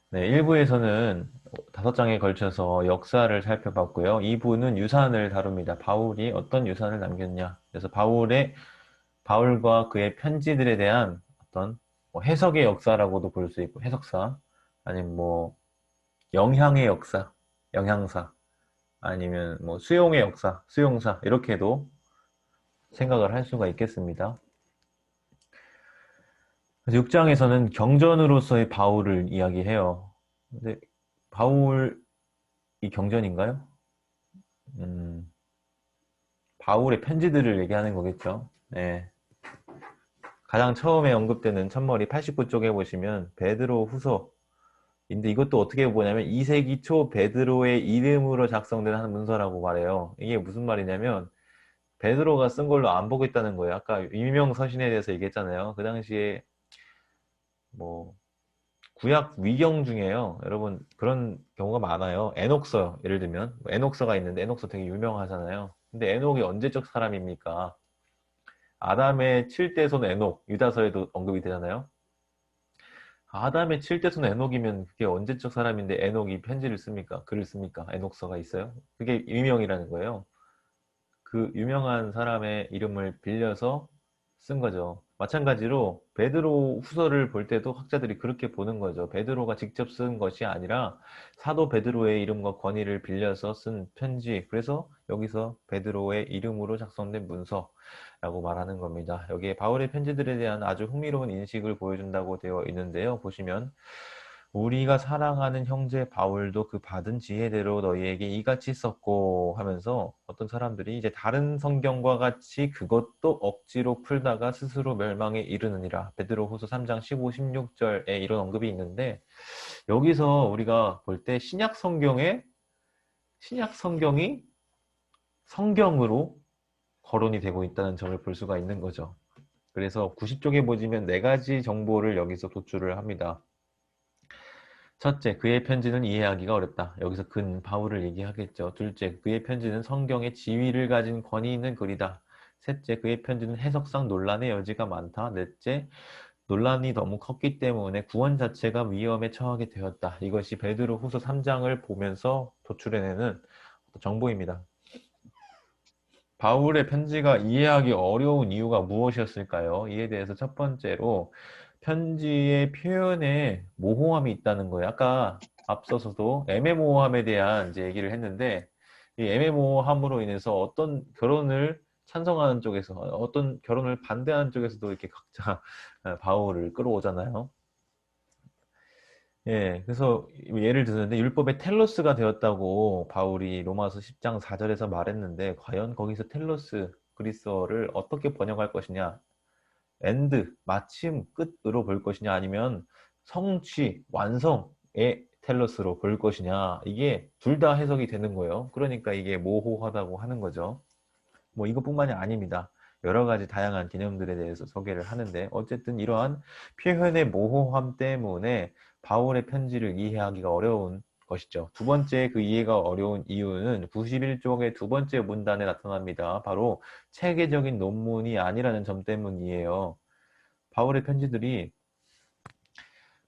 네, 1부에서는 5장에 걸쳐서 역사를 살펴봤고요. 2부는 유산을 다룹니다. 바울이 어떤 유산을 남겼냐. 그래서 바울과 그의 편지들에 대한 어떤 뭐 해석의 역사라고도 볼 수 있고, 해석사, 아니면 뭐 영향의 역사, 영향사, 아니면 뭐 수용의 역사, 수용사, 이렇게도 생각을 할 수가 있겠습니다. 그래서 6장에서는 경전으로서의 바울을 이야기해요. 근데 바울이 경전인가요? 음, 바울의 편지들을 얘기하는 거겠죠. 네. 가장 처음에 언급되는 첫머리 89쪽에 보시면 베드로 후서인데 이것도 어떻게 보냐면 2세기 초 베드로의 이름으로 작성된 한 문서라고 말해요. 이게 무슨 말이냐면 베드로가 쓴 걸로 안 보겠다는 거예요. 아까 유명 서신에 대해서 얘기했잖아요. 그 당시에 뭐 구약 위경 중에요. 여러분 그런 경우가 많아요. 에녹서 예를 들면 뭐 에녹서가 있는데 에녹서 되게 유명하잖아요. 근데 에녹이 언제적 사람입니까? 아담의 7대손 에녹, 유다서에도 언급이 되잖아요. 아담의 7대손 에녹이면 그게 언제적 사람인데 에녹이 편지를 씁니까? 글을 씁니까? 에녹서가 있어요? 그게 유명이라는 거예요. 그 유명한 사람의 이름을 빌려서 쓴 거죠. 마찬가지로 베드로 후서를 볼 때도 학자들이 그렇게 보는 거죠. 베드로가 직접 쓴 것이 아니라 사도 베드로의 이름과 권위를 빌려서 쓴 편지. 그래서 여기서 베드로의 이름으로 작성된 문서라고 말하는 겁니다. 여기에 바울의 편지들에 대한 아주 흥미로운 인식을 보여준다고 되어 있는데요. 보시면 우리가 사랑하는 형제 바울도 그 받은 지혜대로 너희에게 이같이 썼고 하면서 어떤 사람들이 이제 다른 성경과 같이 그것도 억지로 풀다가 스스로 멸망에 이르느니라. 베드로후서 3장 15, 16절에 이런 언급이 있는데 여기서 우리가 볼 때 신약 성경이 성경으로 거론이 되고 있다는 점을 볼 수가 있는 거죠. 그래서 90쪽에 보시면 네 가지 정보를 여기서 도출을 합니다. 첫째, 그의 편지는 이해하기가 어렵다. 여기서 바울을 얘기하겠죠. 둘째, 그의 편지는 성경의 지위를 가진 권위 있는 글이다. 셋째, 그의 편지는 해석상 논란의 여지가 많다. 넷째, 논란이 너무 컸기 때문에 구원 자체가 위험에 처하게 되었다. 이것이 베드로 후서 3장을 보면서 도출해내는 정보입니다. 바울의 편지가 이해하기 어려운 이유가 무엇이었을까요? 이에 대해서 첫 번째로 편지의 표현에 모호함이 있다는 거예요. 아까 앞서서도 애매모호함에 대한 이제 얘기를 했는데 이 애매모호함으로 인해서 어떤 결혼을 찬성하는 쪽에서 어떤 결혼을 반대하는 쪽에서도 이렇게 각자 바울을 끌어오잖아요. 예, 그래서 예를 드는데 율법의 텔로스가 되었다고 바울이 로마서 10장 4절에서 말했는데 과연 거기서 텔로스 그리스어를 어떻게 번역할 것이냐? 엔드, 마침, 끝으로 볼 것이냐 아니면 성취, 완성의 텔로스로 볼 것이냐 이게 둘 다 해석이 되는 거예요. 그러니까 이게 모호하다고 하는 거죠. 뭐 이것뿐만이 아닙니다. 여러 가지 다양한 개념들에 대해서 소개를 하는데 어쨌든 이러한 표현의 모호함 때문에 바울의 편지를 이해하기가 어려운 것이죠. 두 번째 그 이해가 어려운 이유는 91쪽의 두 번째 문단에 나타납니다. 바로 체계적인 논문이 아니라는 점 때문이에요. 바울의 편지들이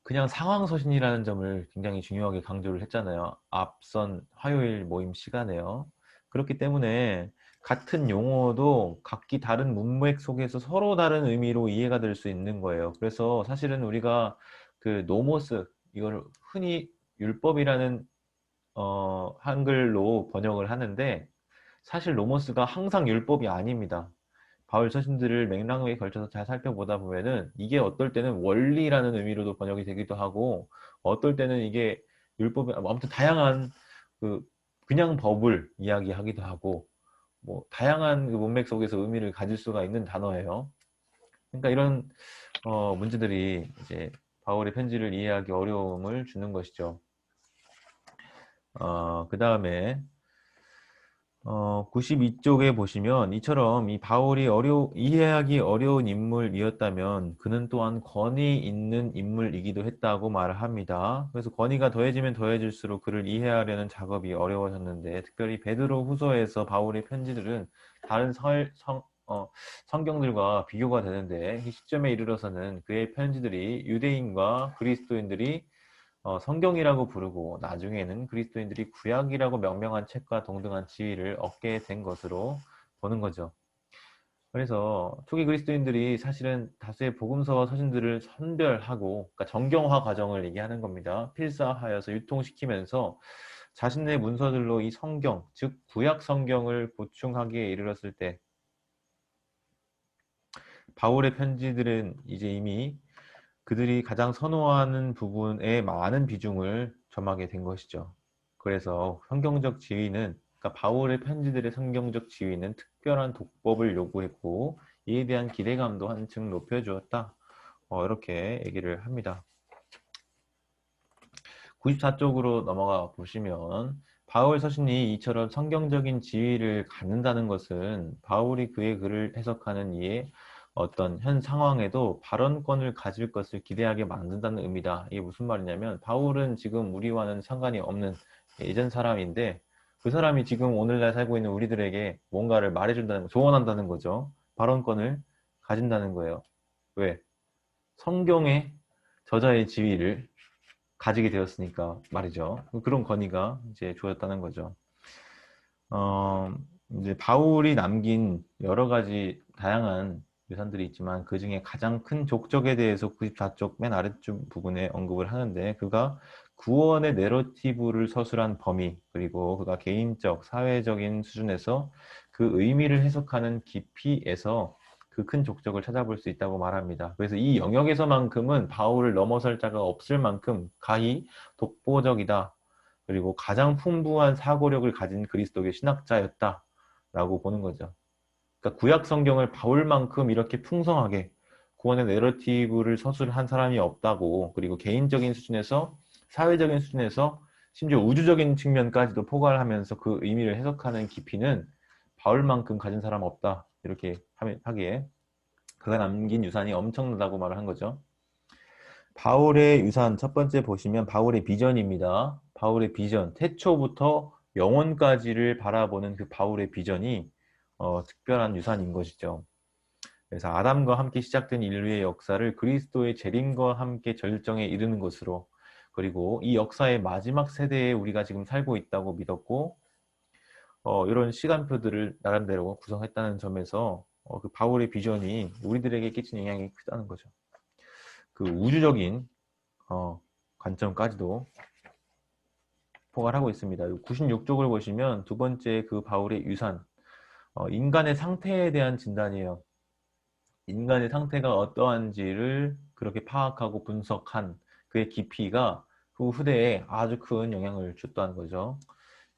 그냥 상황서신이라는 점을 굉장히 중요하게 강조를 했잖아요. 앞선 화요일 모임 시간에요. 그렇기 때문에 같은 용어도 각기 다른 문맥 속에서 서로 다른 의미로 이해가 될 수 있는 거예요. 그래서 사실은 우리가 그 노모스, 이걸 흔히 율법이라는 한글로 번역을 하는데 사실 노모스가 항상 율법이 아닙니다. 바울 서신들을 맥락에 걸쳐서 잘 살펴보다 보면은 이게 어떨 때는 원리라는 의미로도 번역이 되기도 하고 어떨 때는 이게 율법이 아무튼 다양한 그 그냥 법을 이야기하기도 하고 뭐 다양한 그 문맥 속에서 의미를 가질 수가 있는 단어예요. 그러니까 이런 문제들이 이제 바울의 편지를 이해하기 어려움을 주는 것이죠. 그 다음에 92쪽에 보시면 이처럼 이 바울이 이해하기 어려운 인물이었다면 그는 또한 권위 있는 인물이기도 했다고 말을 합니다. 그래서 권위가 더해지면 더해질수록 그를 이해하려는 작업이 어려워졌는데 특별히 베드로 후서에서 바울의 편지들은 다른 성경들과 비교가 되는데 이 시점에 이르러서는 그의 편지들이 유대인과 그리스도인들이 성경이라고 부르고 나중에는 그리스도인들이 구약이라고 명명한 책과 동등한 지위를 얻게 된 것으로 보는 거죠. 그래서 초기 그리스도인들이 사실은 다수의 복음서와 서신들을 선별하고, 그러니까 정경화 과정을 얘기하는 겁니다. 필사하여서 유통시키면서 자신의 문서들로 이 성경, 즉 구약 성경을 보충하기에 이르렀을 때 바울의 편지들은 이제 이미 그들이 가장 선호하는 부분에 많은 비중을 점하게 된 것이죠. 그래서 성경적 지위는, 그러니까 바울의 편지들의 성경적 지위는 특별한 독법을 요구했고 이에 대한 기대감도 한층 높여주었다. 이렇게 얘기를 합니다. 94쪽으로 넘어가 보시면 바울 서신이 이처럼 성경적인 지위를 갖는다는 것은 바울이 그의 글을 해석하는 이의 어떤 현 상황에도 발언권을 가질 것을 기대하게 만든다는 의미다. 이게 무슨 말이냐면 바울은 지금 우리와는 상관이 없는 예전 사람인데 그 사람이 지금 오늘날 살고 있는 우리들에게 뭔가를 말해준다는, 조언한다는 거죠. 발언권을 가진다는 거예요. 왜? 성경의 저자의 지위를 가지게 되었으니까 말이죠. 그런 권위가 이제 주어졌다는 거죠. 어, 이제 바울이 남긴 여러 가지 다양한 유산들이 있지만 그 중에 가장 큰 족적에 대해서 94쪽 맨 아래쪽 부분에 언급을 하는데 그가 구원의 내러티브를 서술한 범위 그리고 그가 개인적, 사회적인 수준에서 그 의미를 해석하는 깊이에서 그 큰 족적을 찾아볼 수 있다고 말합니다. 그래서 이 영역에서만큼은 바울을 넘어설 자가 없을 만큼 가히 독보적이다. 그리고 가장 풍부한 사고력을 가진 그리스도의 신학자였다라고 보는 거죠. 그러니까 구약 성경을 바울만큼 이렇게 풍성하게 구원의 내러티브를 서술한 사람이 없다고, 그리고 개인적인 수준에서 사회적인 수준에서 심지어 우주적인 측면까지도 포괄하면서 그 의미를 해석하는 깊이는 바울만큼 가진 사람 없다. 이렇게 하기에 그가 남긴 유산이 엄청나다고 말을 한 거죠. 바울의 유산 첫 번째 보시면 바울의 비전입니다. 바울의 비전, 태초부터 영원까지를 바라보는 그 바울의 비전이 특별한 유산인 것이죠. 그래서 아담과 함께 시작된 인류의 역사를 그리스도의 재림과 함께 절정에 이르는 것으로, 그리고 이 역사의 마지막 세대에 우리가 지금 살고 있다고 믿었고 이런 시간표들을 나름대로 구성했다는 점에서 그 바울의 비전이 우리들에게 끼친 영향이 크다는 거죠. 그 우주적인 관점까지도 포괄하고 있습니다. 96쪽을 보시면 두 번째 그 바울의 유산, 인간의 상태에 대한 진단이에요. 인간의 상태가 어떠한지를 그렇게 파악하고 분석한 그의 깊이가 그 후대에 아주 큰 영향을 줬다는 거죠.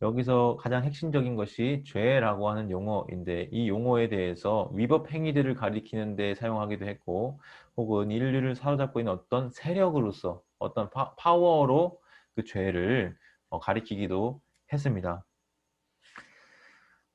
여기서 가장 핵심적인 것이 죄라고 하는 용어인데 이 용어에 대해서 위법 행위들을 가리키는 데 사용하기도 했고 혹은 인류를 사로잡고 있는 어떤 세력으로서 어떤 파워로 그 죄를 가리키기도 했습니다.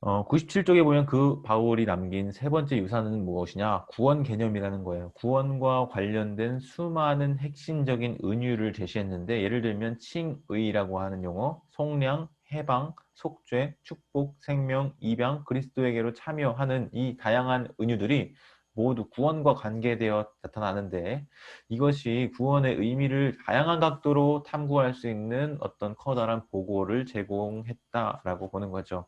97쪽에 보면 그 바울이 남긴 세 번째 유산은 무엇이냐? 구원 개념이라는 거예요. 구원과 관련된 수많은 핵심적인 은유를 제시했는데 예를 들면 칭의라고 하는 용어, 속량, 해방, 속죄, 축복, 생명, 입양, 그리스도에게로 참여하는 이 다양한 은유들이 모두 구원과 관계되어 나타나는데 이것이 구원의 의미를 다양한 각도로 탐구할 수 있는 어떤 커다란 보고를 제공했다라고 보는 거죠.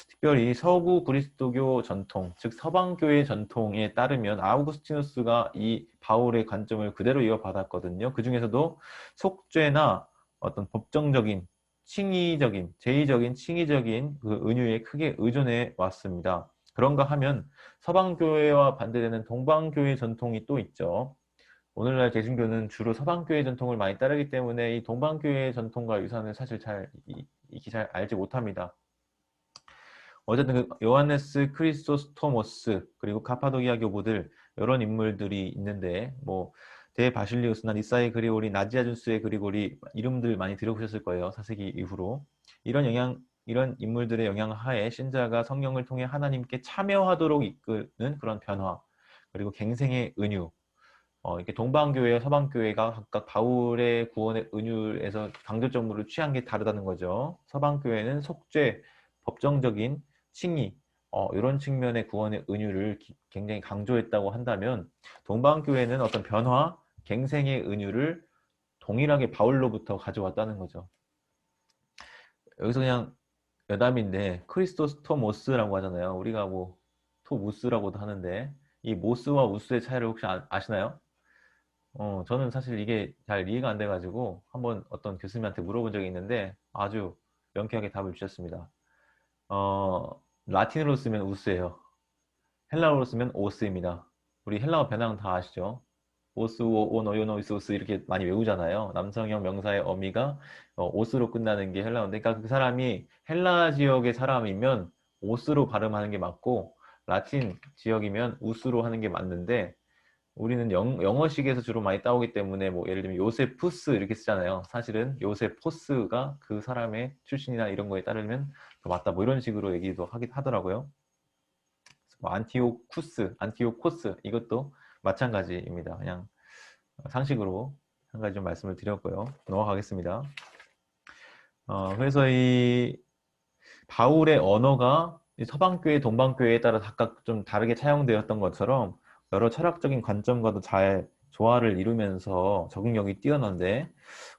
특별히 서구 그리스도교 전통, 즉 서방교회 전통에 따르면 아우구스티누스가 이 바울의 관점을 그대로 이어받았거든요. 그 중에서도 속죄나 어떤 법정적인, 칭의적인, 제의적인, 칭의적인 그 은유에 크게 의존해 왔습니다. 그런가 하면 서방교회와 반대되는 동방교회 전통이 또 있죠. 오늘날 개신교는 주로 서방교회 전통을 많이 따르기 때문에 이 동방교회 전통과 유산을 사실 잘 알지 못합니다. 어쨌든 그 요하네스 크리소스토모스 그리고 카파도기아 교부들 이런 인물들이 있는데 뭐 대바실리우스나 니사의 그리고리, 나지아준스의 그리고리 이름들 많이 들어보셨을 거예요. 4세기 이후로 이런 인물들의 영향 하에 신자가 성령을 통해 하나님께 참여하도록 이끄는 그런 변화 그리고 갱생의 은유 이렇게 동방교회와 서방교회가 각각 바울의 구원의 은유에서 강조점으로 취한 게 다르다는 거죠. 서방교회는 속죄, 법정적인 칭의 이런 측면의 구원의 은유를 굉장히 강조했다고 한다면 동방교회는 어떤 변화, 갱생의 은유를 동일하게 바울로부터 가져왔다는 거죠. 여기서 그냥 여담인데 크리스토스토모스라고 하잖아요. 우리가 뭐 토무스라고도 하는데 이 모스와 우스의 차이를 혹시 아시나요? 저는 사실 이게 잘 이해가 안 돼가지고 한번 어떤 교수님한테 물어본 적이 있는데 아주 명쾌하게 답을 주셨습니다. 어, 라틴어로 쓰면 우스예요. 헬라어로 쓰면 오스입니다. 우리 헬라어 변형 다 아시죠? 오스, 오노요노이소스 이렇게 많이 외우잖아요. 남성형 명사의 어미가 오스로 끝나는 게 헬라어인데, 그러니까 그 사람이 헬라 지역의 사람이면 오스로 발음하는 게 맞고, 라틴 지역이면 우스로 하는 게 맞는데, 우리는 영어식에서 주로 많이 따오기 때문에 뭐 예를 들면 요세푸스 이렇게 쓰잖아요. 사실은 요세포스가 그 사람의 출신이나 이런 거에 따르면 더 맞다. 뭐 이런 식으로 얘기도 하더라고요. 뭐 안티오쿠스, 안티오코스 이것도 마찬가지입니다. 그냥 상식으로 한 가지 좀 말씀을 드렸고요. 넘어가겠습니다. 그래서 이 바울의 언어가 서방교회, 동방교회에 따라 각각 좀 다르게 차용되었던 것처럼 여러 철학적인 관점과도 잘 조화를 이루면서 적응력이 뛰어난데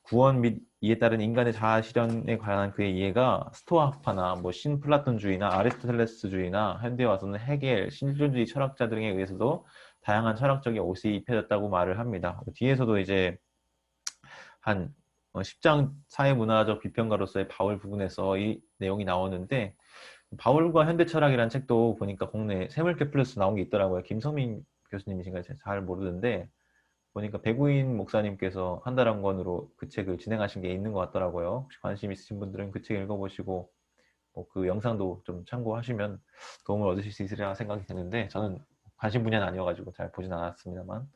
구원 및 이에 따른 인간의 자아 실현에 관한 그의 이해가 스토아 학파나 뭐 신플라톤주의나 아리스토텔레스주의나 현대에 와서는 헤겔, 신존주의 철학자 등에 의해서도 다양한 철학적인 옷이 입혀졌다고 말을 합니다. 뒤에서도 이제 한 10장 사회문화적 비평가로서의 바울 부분에서 이 내용이 나오는데 바울과 현대철학이라는 책도 보니까 국내 새물개 플러스 나온 게 있더라고요. 김성민 교수님이신가 잘 모르는데 보니까 배구인 목사님께서 한 달 한 권으로 그 책을 진행하신 게 있는 것 같더라고요. 혹시 관심 있으신 분들은 그 책 읽어보시고 그 영상도 좀 참고하시면 도움을 얻으실 수 있으리라 생각이 드는데 저는 관심 분야는 아니어가지고 잘 보진 않았습니다만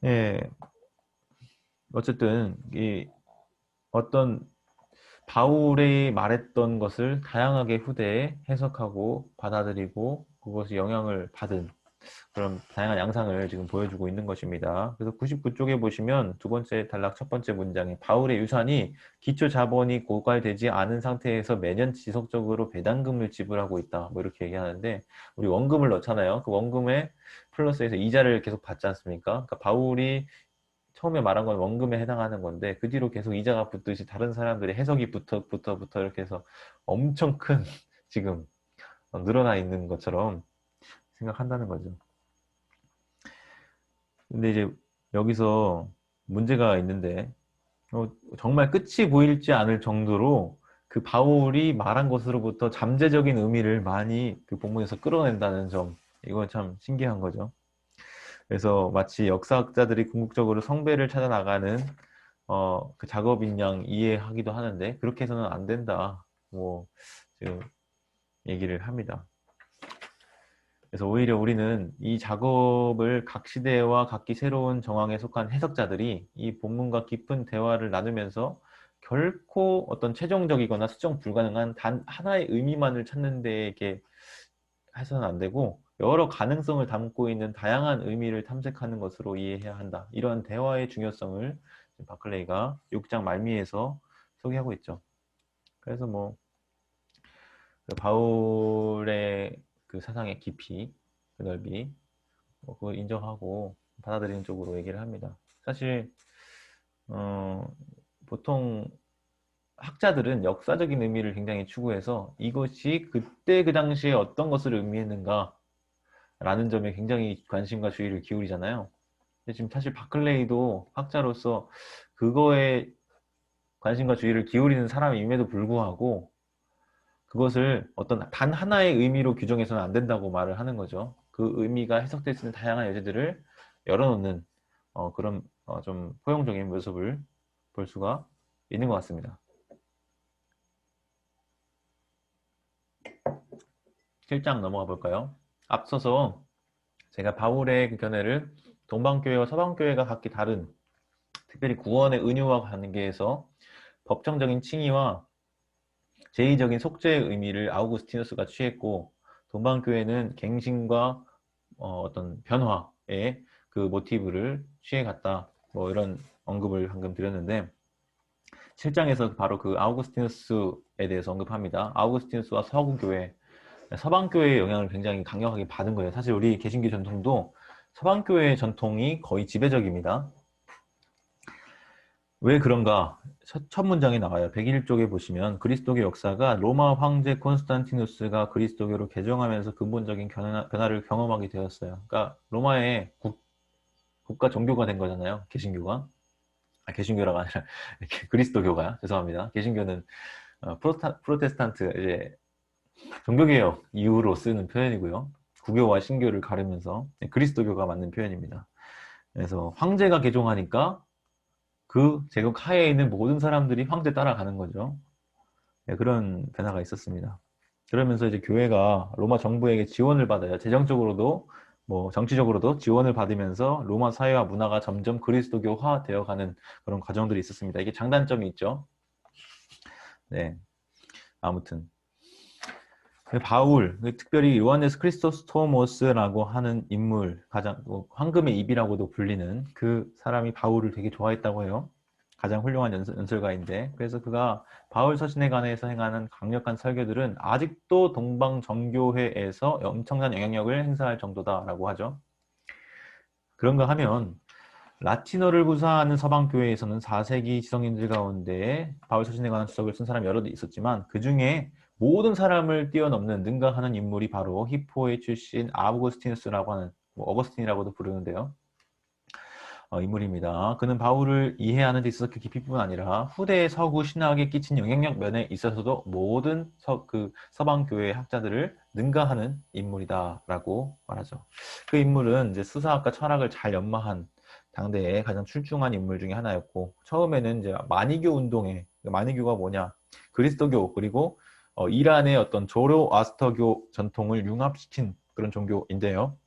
예, 어쨌든 이 어떤 바울이 말했던 것을 다양하게 후대에 해석하고 받아들이고 그것이 영향을 받은 그런 다양한 양상을 지금 보여주고 있는 것입니다. 그래서 99쪽에 보시면 두 번째 단락 첫 번째 문장에 바울의 유산이 기초 자본이 고갈되지 않은 상태에서 매년 지속적으로 배당금을 지불하고 있다. 뭐 이렇게 얘기하는데 우리 원금을 넣잖아요. 그 원금에 플러스해서 이자를 계속 받지 않습니까? 그러니까 바울이 처음에 말한 건 원금에 해당하는 건데 그 뒤로 계속 이자가 붙듯이 다른 사람들의 해석이 붙어 이렇게 해서 엄청 큰 지금 늘어나 있는 것처럼 생각한다는 거죠. 근데 이제 여기서 문제가 있는데 정말 끝이 보일지 않을 정도로 그 바울이 말한 것으로부터 잠재적인 의미를 많이 그 본문에서 끌어낸다는 점 이건 참 신기한 거죠. 그래서 마치 역사학자들이 궁극적으로 성배를 찾아 나가는 그 작업인 양 이해하기도 하는데 그렇게 해서는 안 된다. 뭐 지금 얘기를 합니다. 그래서 오히려 우리는 이 작업을 각 시대와 각기 새로운 정황에 속한 해석자들이 이 본문과 깊은 대화를 나누면서 결코 어떤 최종적이거나 수정 불가능한 단 하나의 의미만을 찾는 데에게 해서는 안 되고 여러 가능성을 담고 있는 다양한 의미를 탐색하는 것으로 이해해야 한다. 이런 대화의 중요성을 바클레이가 6장 말미에서 소개하고 있죠. 그래서 뭐 바울의 그 사상의 깊이, 그 넓이 그걸 인정하고 받아들이는 쪽으로 얘기를 합니다. 사실 보통 학자들은 역사적인 의미를 굉장히 추구해서 이것이 그때 그 당시에 어떤 것을 의미했는가 라는 점에 굉장히 관심과 주의를 기울이잖아요. 근데 지금 사실 바클레이도 학자로서 그거에 관심과 주의를 기울이는 사람임에도 불구하고 그것을 어떤 단 하나의 의미로 규정해서는 안 된다고 말을 하는 거죠. 그 의미가 해석될 수 있는 다양한 여지들을 열어놓는 그런 좀 포용적인 모습을 볼 수가 있는 것 같습니다. 7장 넘어가 볼까요? 앞서서 제가 바울의 그 견해를 동방교회와 서방교회가 각기 다른 특별히 구원의 은유와 관계에서 법정적인 칭의와 제의적인 속죄의 의미를 아우구스티누스가 취했고 동방교회는 갱신과 어떤 변화의 그 모티브를 취해갔다. 뭐 이런 언급을 방금 드렸는데 7장에서 바로 그 아우구스티누스에 대해서 언급합니다. 아우구스티누스와 서구교회, 서방교회의 영향을 굉장히 강력하게 받은 거예요. 사실 우리 개신교 전통도 서방교회의 전통이 거의 지배적입니다. 왜 그런가? 첫 문장에 나와요. 101쪽에 보시면 그리스도교 역사가 로마 황제 콘스탄티누스가 그리스도교로 개종하면서 근본적인 변화를 경험하게 되었어요. 그러니까 로마의 국가 종교가 된 거잖아요. 개신교가. 아, 개신교라가 아니라 그리스도교가요. 죄송합니다. 개신교는 프로테스탄트 이제 종교개혁 이후로 쓰는 표현이고요. 구교와 신교를 가르면서 그리스도교가 맞는 표현입니다. 그래서 황제가 개종하니까 그 제국 하에 있는 모든 사람들이 황제 따라가는 거죠. 네, 그런 변화가 있었습니다. 그러면서 이제 교회가 로마 정부에게 지원을 받아요. 재정적으로도 뭐 정치적으로도 지원을 받으면서 로마 사회와 문화가 점점 그리스도교화 되어가는 그런 과정들이 있었습니다. 이게 장단점이 있죠. 네, 아무튼 바울, 특별히 요한네스 크리스토스토모스라고 하는 인물, 가장 황금의 입이라고도 불리는 그 사람이 바울을 되게 좋아했다고 해요. 가장 훌륭한 연설가인데, 그래서 그가 바울 서신에 관해서 행하는 강력한 설교들은 아직도 동방 정교회에서 엄청난 영향력을 행사할 정도다라고 하죠. 그런가 하면 라틴어를 구사하는 서방 교회에서는 4세기 지성인들 가운데 바울 서신에 관한 주석을 쓴 사람이 여러 있었지만 그 중에 모든 사람을 뛰어넘는 능가하는 인물이 바로 히포의 출신 아우구스티누스라고 하는 어거스틴이라고도 부르는데요. 인물입니다. 그는 바울을 이해하는 데 있어서 그 깊이뿐 아니라 후대의 서구 신학에 끼친 영향력 면에 있어서도 모든 서방 교회 학자들을 능가하는 인물이다라고 말하죠. 그 인물은 이제 수사학과 철학을 잘 연마한 당대의 가장 출중한 인물 중에 하나였고 처음에는 이제 마니교 운동에 마니교가 뭐냐 그리스도교 그리고 이란의 어떤 조로아스터교 전통을 융합시킨 그런 종교인데요.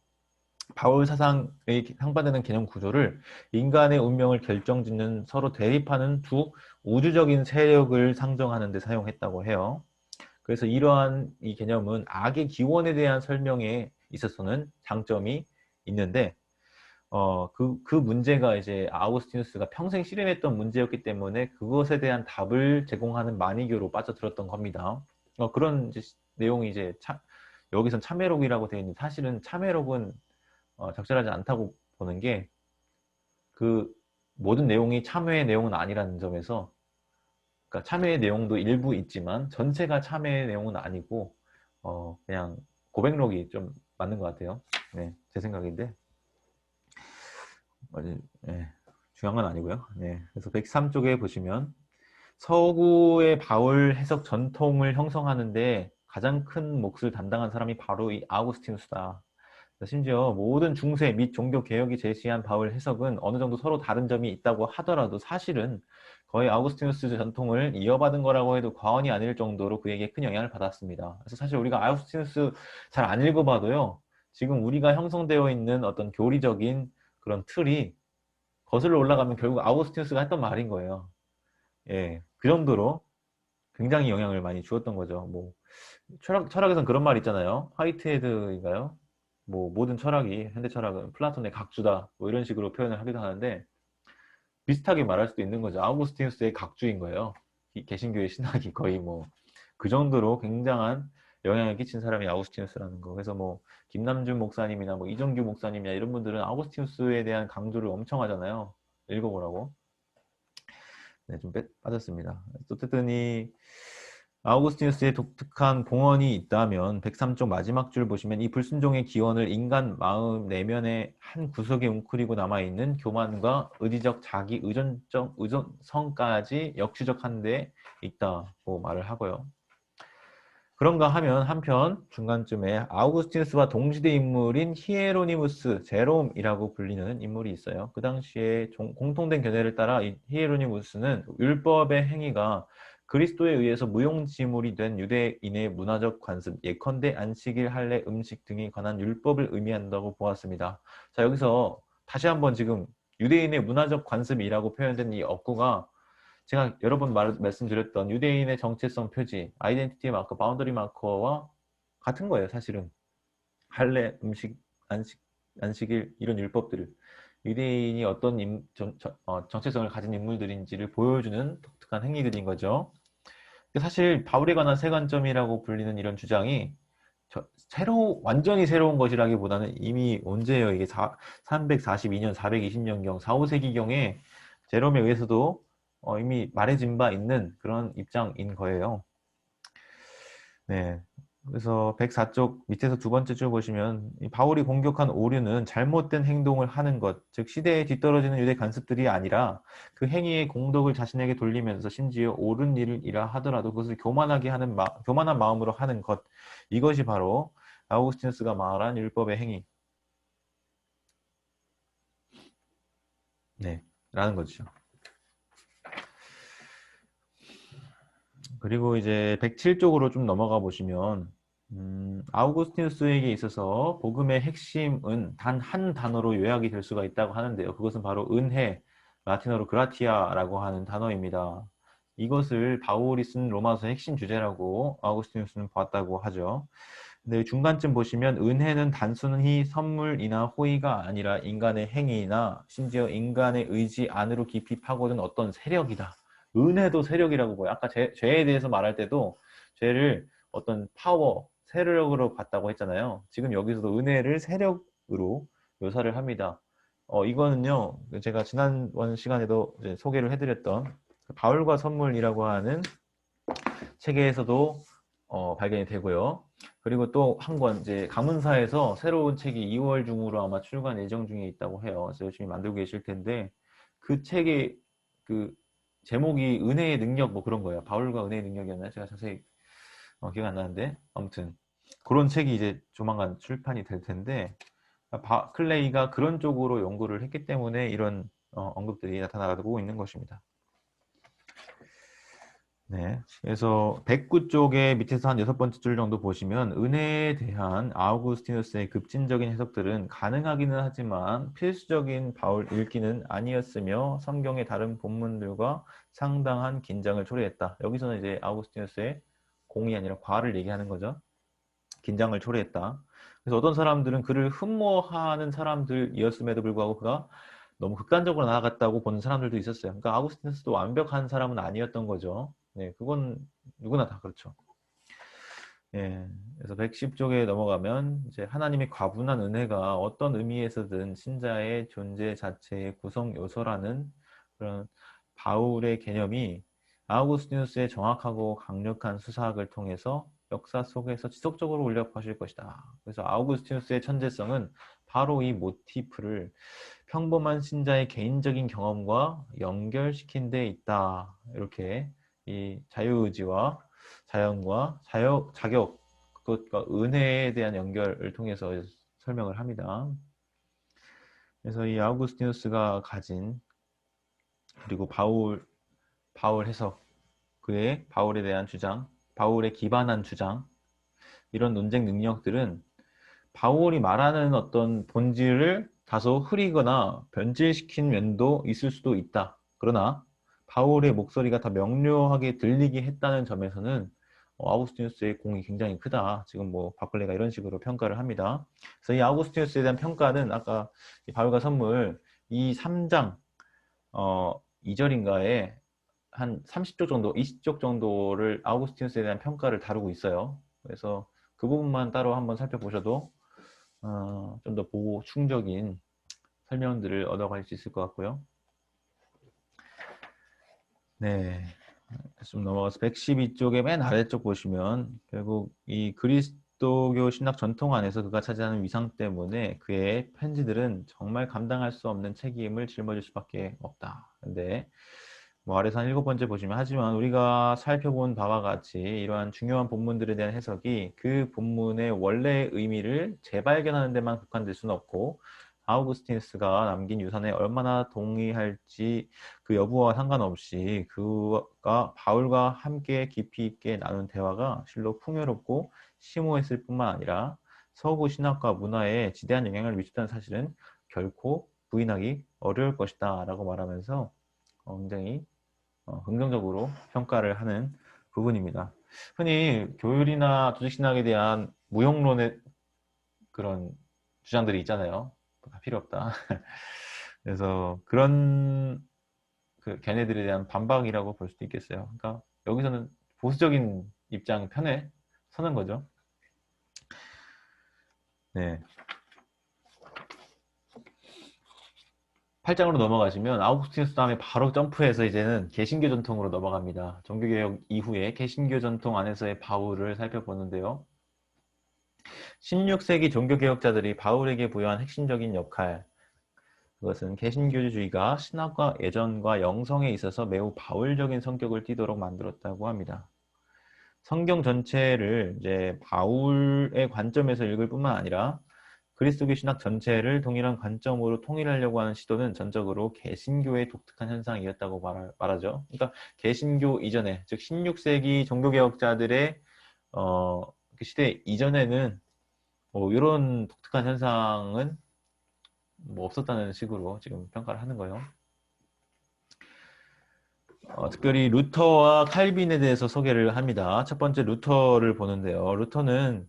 바울 사상의 상반되는 개념 구조를 인간의 운명을 결정짓는 서로 대립하는 두 우주적인 세력을 상정하는 데 사용했다고 해요. 그래서 이러한 이 개념은 악의 기원에 대한 설명에 있어서는 장점이 있는데 그 문제가 이제 아우구스티누스가 평생 실험했던 문제였기 때문에 그것에 대한 답을 제공하는 마니교로 빠져들었던 겁니다. 그런 이제 내용이 이제 여기선 참회록이라고 되어 있는데 사실은 참회록은 적절하지 않다고 보는 게 그 모든 내용이 참회의 내용은 아니라는 점에서 그러니까 참회의 내용도 일부 있지만 전체가 참회의 내용은 아니고 그냥 고백록이 좀 맞는 것 같아요. 네, 제 생각인데 네, 중요한 건 아니고요. 네, 그래서 103쪽에 보시면 서구의 바울 해석 전통을 형성하는데 가장 큰 몫을 담당한 사람이 바로 이 아우구스티누스다. 심지어 모든 중세 및 종교 개혁이 제시한 바울 해석은 어느 정도 서로 다른 점이 있다고 하더라도 사실은 거의 아우구스티누스 전통을 이어받은 거라고 해도 과언이 아닐 정도로 그에게 큰 영향을 받았습니다. 그래서 사실 우리가 아우구스티누스 잘 안 읽어봐도요. 지금 우리가 형성되어 있는 어떤 교리적인 그런 틀이 거슬러 올라가면 결국 아우구스티누스가 했던 말인 거예요. 예, 그 정도로 굉장히 영향을 많이 주었던 거죠. 뭐 철학에선 그런 말 있잖아요. 화이트헤드인가요? 뭐 모든 철학이 현대 철학은 플라톤의 각주다. 뭐 이런 식으로 표현을 하기도 하는데 비슷하게 말할 수도 있는 거죠. 아우구스티누스의 각주인 거예요. 개신교의 신학이 거의 뭐 그 정도로 굉장한 영향을 끼친 사람이 아우구스티누스라는 거. 그래서 뭐 김남준 목사님이나 뭐 이정규 목사님이나 이런 분들은 아우구스티누스에 대한 강조를 엄청 하잖아요. 읽어보라고. 네, 좀 빠졌습니다. 어쨌든 이 아우구스티누스의 독특한 공언이 있다면 103쪽 마지막 줄 보시면 이 불순종의 기원을 인간 마음 내면의 한 구석에 웅크리고 남아있는 교만과 의지적 자기 의존성까지 역추적한 데 있다고 말을 하고요. 그런가 하면 한편 중간쯤에 아우구스티누스와 동시대 인물인 히에로니무스, 제롬이라고 불리는 인물이 있어요. 그 당시에 공통된 견해를 따라 이 히에로니무스는 율법의 행위가 그리스도에 의해서 무용지물이 된 유대인의 문화적 관습, 예컨대 안식일, 할례, 음식 등에 관한 율법을 의미한다고 보았습니다. 자, 여기서 다시 한번 지금 유대인의 문화적 관습이라고 표현된 이 어구가 제가 여러 번 말씀드렸던 유대인의 정체성 표지, 아이덴티티 마커, 바운더리 마커와 같은 거예요, 사실은. 할례, 음식, 안식일 이런 율법들을 유대인이 어떤 정체성을 가진 인물들인지를 보여주는 독특한 행위들인 거죠. 사실 바울에 관한 세관점이라고 불리는 이런 주장이 완전히 새로운 것이라기보다는 이미 언제예요? 이게 342년, 420년경, 4, 5세기경에 제롬에 의해서도 이미 말해진 바 있는 그런 입장인 거예요. 네. 그래서 104쪽 밑에서 두 번째 줄 보시면 이 바울이 공격한 오류는 잘못된 행동을 하는 것, 즉 시대에 뒤떨어지는 유대 관습들이 아니라 그 행위의 공덕을 자신에게 돌리면서 심지어 옳은 일이라 하더라도 그것을 교만한 마음으로 하는 것, 이것이 바로 아우구스티누스가 말한 율법의 행위, 네, 라는 거죠. 그리고 이제 107쪽으로 좀 넘어가 보시면 아우구스티누스에게 있어서 복음의 핵심은 단 한 단어로 요약이 될 수가 있다고 하는데요. 그것은 바로 은혜, 라틴어로 그라티아라고 하는 단어입니다. 이것을 바울이 쓴 로마서의 핵심 주제라고 아우구스티누스는 보았다고 하죠. 근데 중간쯤 보시면 은혜는 단순히 선물이나 호의가 아니라 인간의 행위나 심지어 인간의 의지 안으로 깊이 파고든 어떤 세력이다. 은혜도 세력이라고 보여요. 아까 죄에 대해서 말할 때도 죄를 어떤 파워, 세력으로 봤다고 했잖아요. 지금 여기서도 은혜를 세력으로 묘사를 합니다. 이거는요, 제가 지난번 시간에도 이제 소개를 해드렸던 바울과 선물이라고 하는 책에서도 발견이 되고요. 그리고 또 한 권 이제 가문사에서 새로운 책이 2월 중으로 아마 출간 예정 중에 있다고 해요. 그래서 열심히 만들고 계실 텐데 그 책의 그 제목이 은혜의 능력 뭐 그런 거예요. 바울과 은혜의 능력이었나요? 제가 자세히 기억 안 나는데 아무튼 그런 책이 이제 조만간 출판이 될 텐데 클레이가 그런 쪽으로 연구를 했기 때문에 이런 언급들이 나타나고 있는 것입니다. 네. 그래서 109쪽의 밑에서 한 6번째 줄 정도 보시면 은혜에 대한 아우구스티누스의 급진적인 해석들은 가능하기는 하지만 필수적인 바울 읽기는 아니었으며 성경의 다른 본문들과 상당한 긴장을 초래했다. 여기서는 이제 아우구스티누스의 공이 아니라 과를 얘기하는 거죠. 긴장을 초래했다. 그래서 어떤 사람들은 그를 흠모하는 사람들이었음에도 불구하고 그가 너무 극단적으로 나아갔다고 보는 사람들도 있었어요. 그러니까 아우구스티누스도 완벽한 사람은 아니었던 거죠. 네, 그건 누구나 다 그렇죠. 예, 그래서 110쪽에 넘어가면 이제 하나님의 과분한 은혜가 어떤 의미에서든 신자의 존재 자체의 구성 요소라는 그런 바울의 개념이 아우구스티누스의 정확하고 강력한 수사학을 통해서 역사 속에서 지속적으로 울려 퍼질 것이다. 그래서 아우구스티누스의 천재성은 바로 이 모티프를 평범한 신자의 개인적인 경험과 연결시킨 데 있다. 이렇게 이 자유의지와 자연과 자격, 그것과 은혜에 대한 연결을 통해서 설명을 합니다. 그래서 이 아우구스티누스가 가진 그리고 바울 해석, 그의 바울에 대한 주장, 바울에 기반한 주장, 이런 논쟁 능력들은 바울이 말하는 어떤 본질을 다소 흐리거나 변질시킨 면도 있을 수도 있다. 그러나 바울의 목소리가 더 명료하게 들리게 했다는 점에서는 아우구스티누스의 공이 굉장히 크다. 지금 뭐 바클레가 이런 식으로 평가를 합니다. 그래서 이 아우구스티누스에 대한 평가는 아까 바울과 선물 이 3장 2절인가에 한 30쪽 정도, 20쪽 정도를 아우구스티누스에 대한 평가를 다루고 있어요. 그래서 그 부분만 따로 한번 살펴보셔도 좀 더 보충적인 설명들을 얻어갈 수 있을 것 같고요. 네. 좀 넘어가서 112쪽의 맨 아래쪽 보시면 결국 이 그리스도교 신학 전통 안에서 그가 차지하는 위상 때문에 그의 편지들은 정말 감당할 수 없는 책임을 짊어질 수밖에 없다. 근데 뭐 아래서 한 7번째 보시면 하지만 우리가 살펴본 바와 같이 이러한 중요한 본문들에 대한 해석이 그 본문의 원래의 의미를 재발견하는 데만 국한될 수는 없고 아우구스티누스가 남긴 유산에 얼마나 동의할지 그 여부와 상관없이 그가 바울과 함께 깊이 있게 나눈 대화가 실로 풍요롭고 심오했을 뿐만 아니라 서구 신학과 문화에 지대한 영향을 미쳤다는 사실은 결코 부인하기 어려울 것이다 라고 말하면서 굉장히 긍정적으로 평가를 하는 부분입니다. 흔히 교율이나 조직신학에 대한 무용론의 그런 주장들이 있잖아요. 다 필요 없다. 그래서 그런 그 걔네들에 대한 반박이라고 볼 수도 있겠어요. 그러니까 여기서는 보수적인 입장 편에 서는 거죠. 네. 8장으로 넘어가시면 아우구스티누스 다음에 바로 점프해서 이제는 개신교 전통으로 넘어갑니다. 종교개혁 이후에 개신교 전통 안에서의 바울을 살펴보는데요. 16세기 종교개혁자들이 바울에게 부여한 핵심적인 역할, 그것은 개신교주의가 신학과 예전과 영성에 있어서 매우 바울적인 성격을 띠도록 만들었다고 합니다. 성경 전체를 이제 바울의 관점에서 읽을 뿐만 아니라 그리스도교 신학 전체를 동일한 관점으로 통일하려고 하는 시도는 전적으로 개신교의 독특한 현상이었다고 말하죠. 그러니까 개신교 이전에, 즉 16세기 종교개혁자들의 그 시대 이전에는 뭐 이런 독특한 현상은 뭐 없었다는 식으로 지금 평가를 하는 거예요. 특별히 루터와 칼빈에 대해서 소개를 합니다. 첫 번째 루터를 보는데요. 루터는